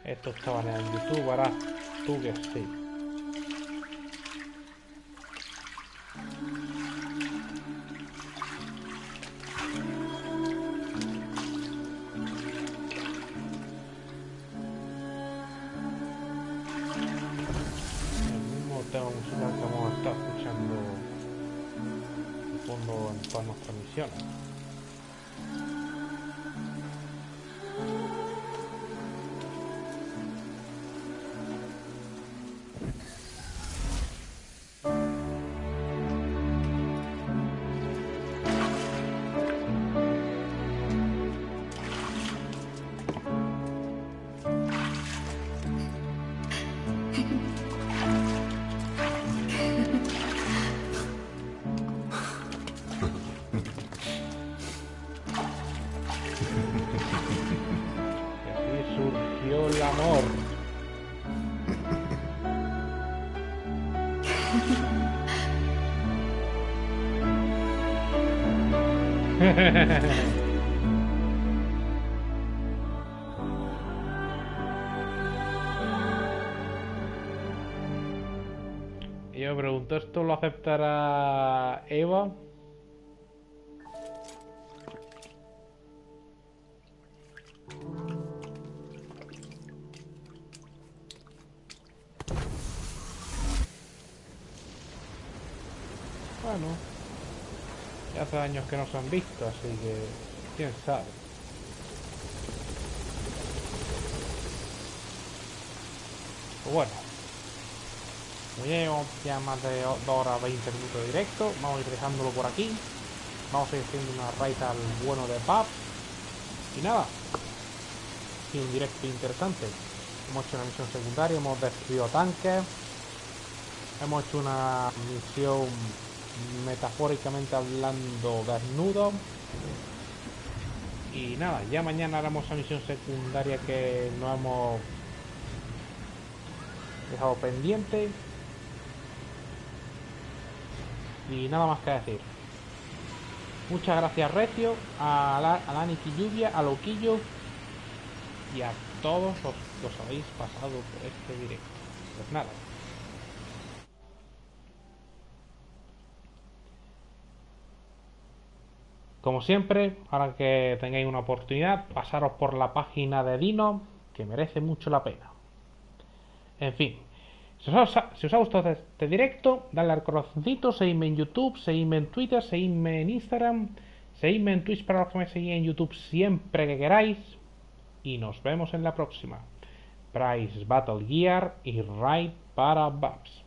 Esto está baneado en YouTube, verás tú que sí. Música que vamos a estar escuchando de fondo en todas nuestras misiones. Surgió el amor. Y yo me pregunto, ¿esto lo aceptará Eva? Bueno, ya hace años que no se han visto, así que quién sabe. Pues bueno, como ya llevamos ya más de 2 horas 20 minutos de directo, vamos a ir dejándolo por aquí. Vamos a ir haciendo una raid al bueno de Pub. Y nada, y un directo interesante. Hemos hecho una misión secundaria, hemos destruido tanques, hemos hecho una misión metafóricamente hablando desnudo. Y nada, ya mañana haremos esa misión secundaria que no hemos dejado pendiente. Y nada más que decir. Muchas gracias Recio, a la Niki Lluvia, a Loquillo y a todos los que os habéis pasado por este directo. Pues nada. Como siempre, ahora que tengáis una oportunidad, pasaros por la página de Dynos, que merece mucho la pena. En fin, si os ha gustado este directo, dadle al corazoncito, seguidme en YouTube, seguidme en Twitter, seguidme en Instagram, seguidme en Twitch para los que me seguís en YouTube siempre que queráis. Y nos vemos en la próxima. Price Battle Gear y Ride para Babs.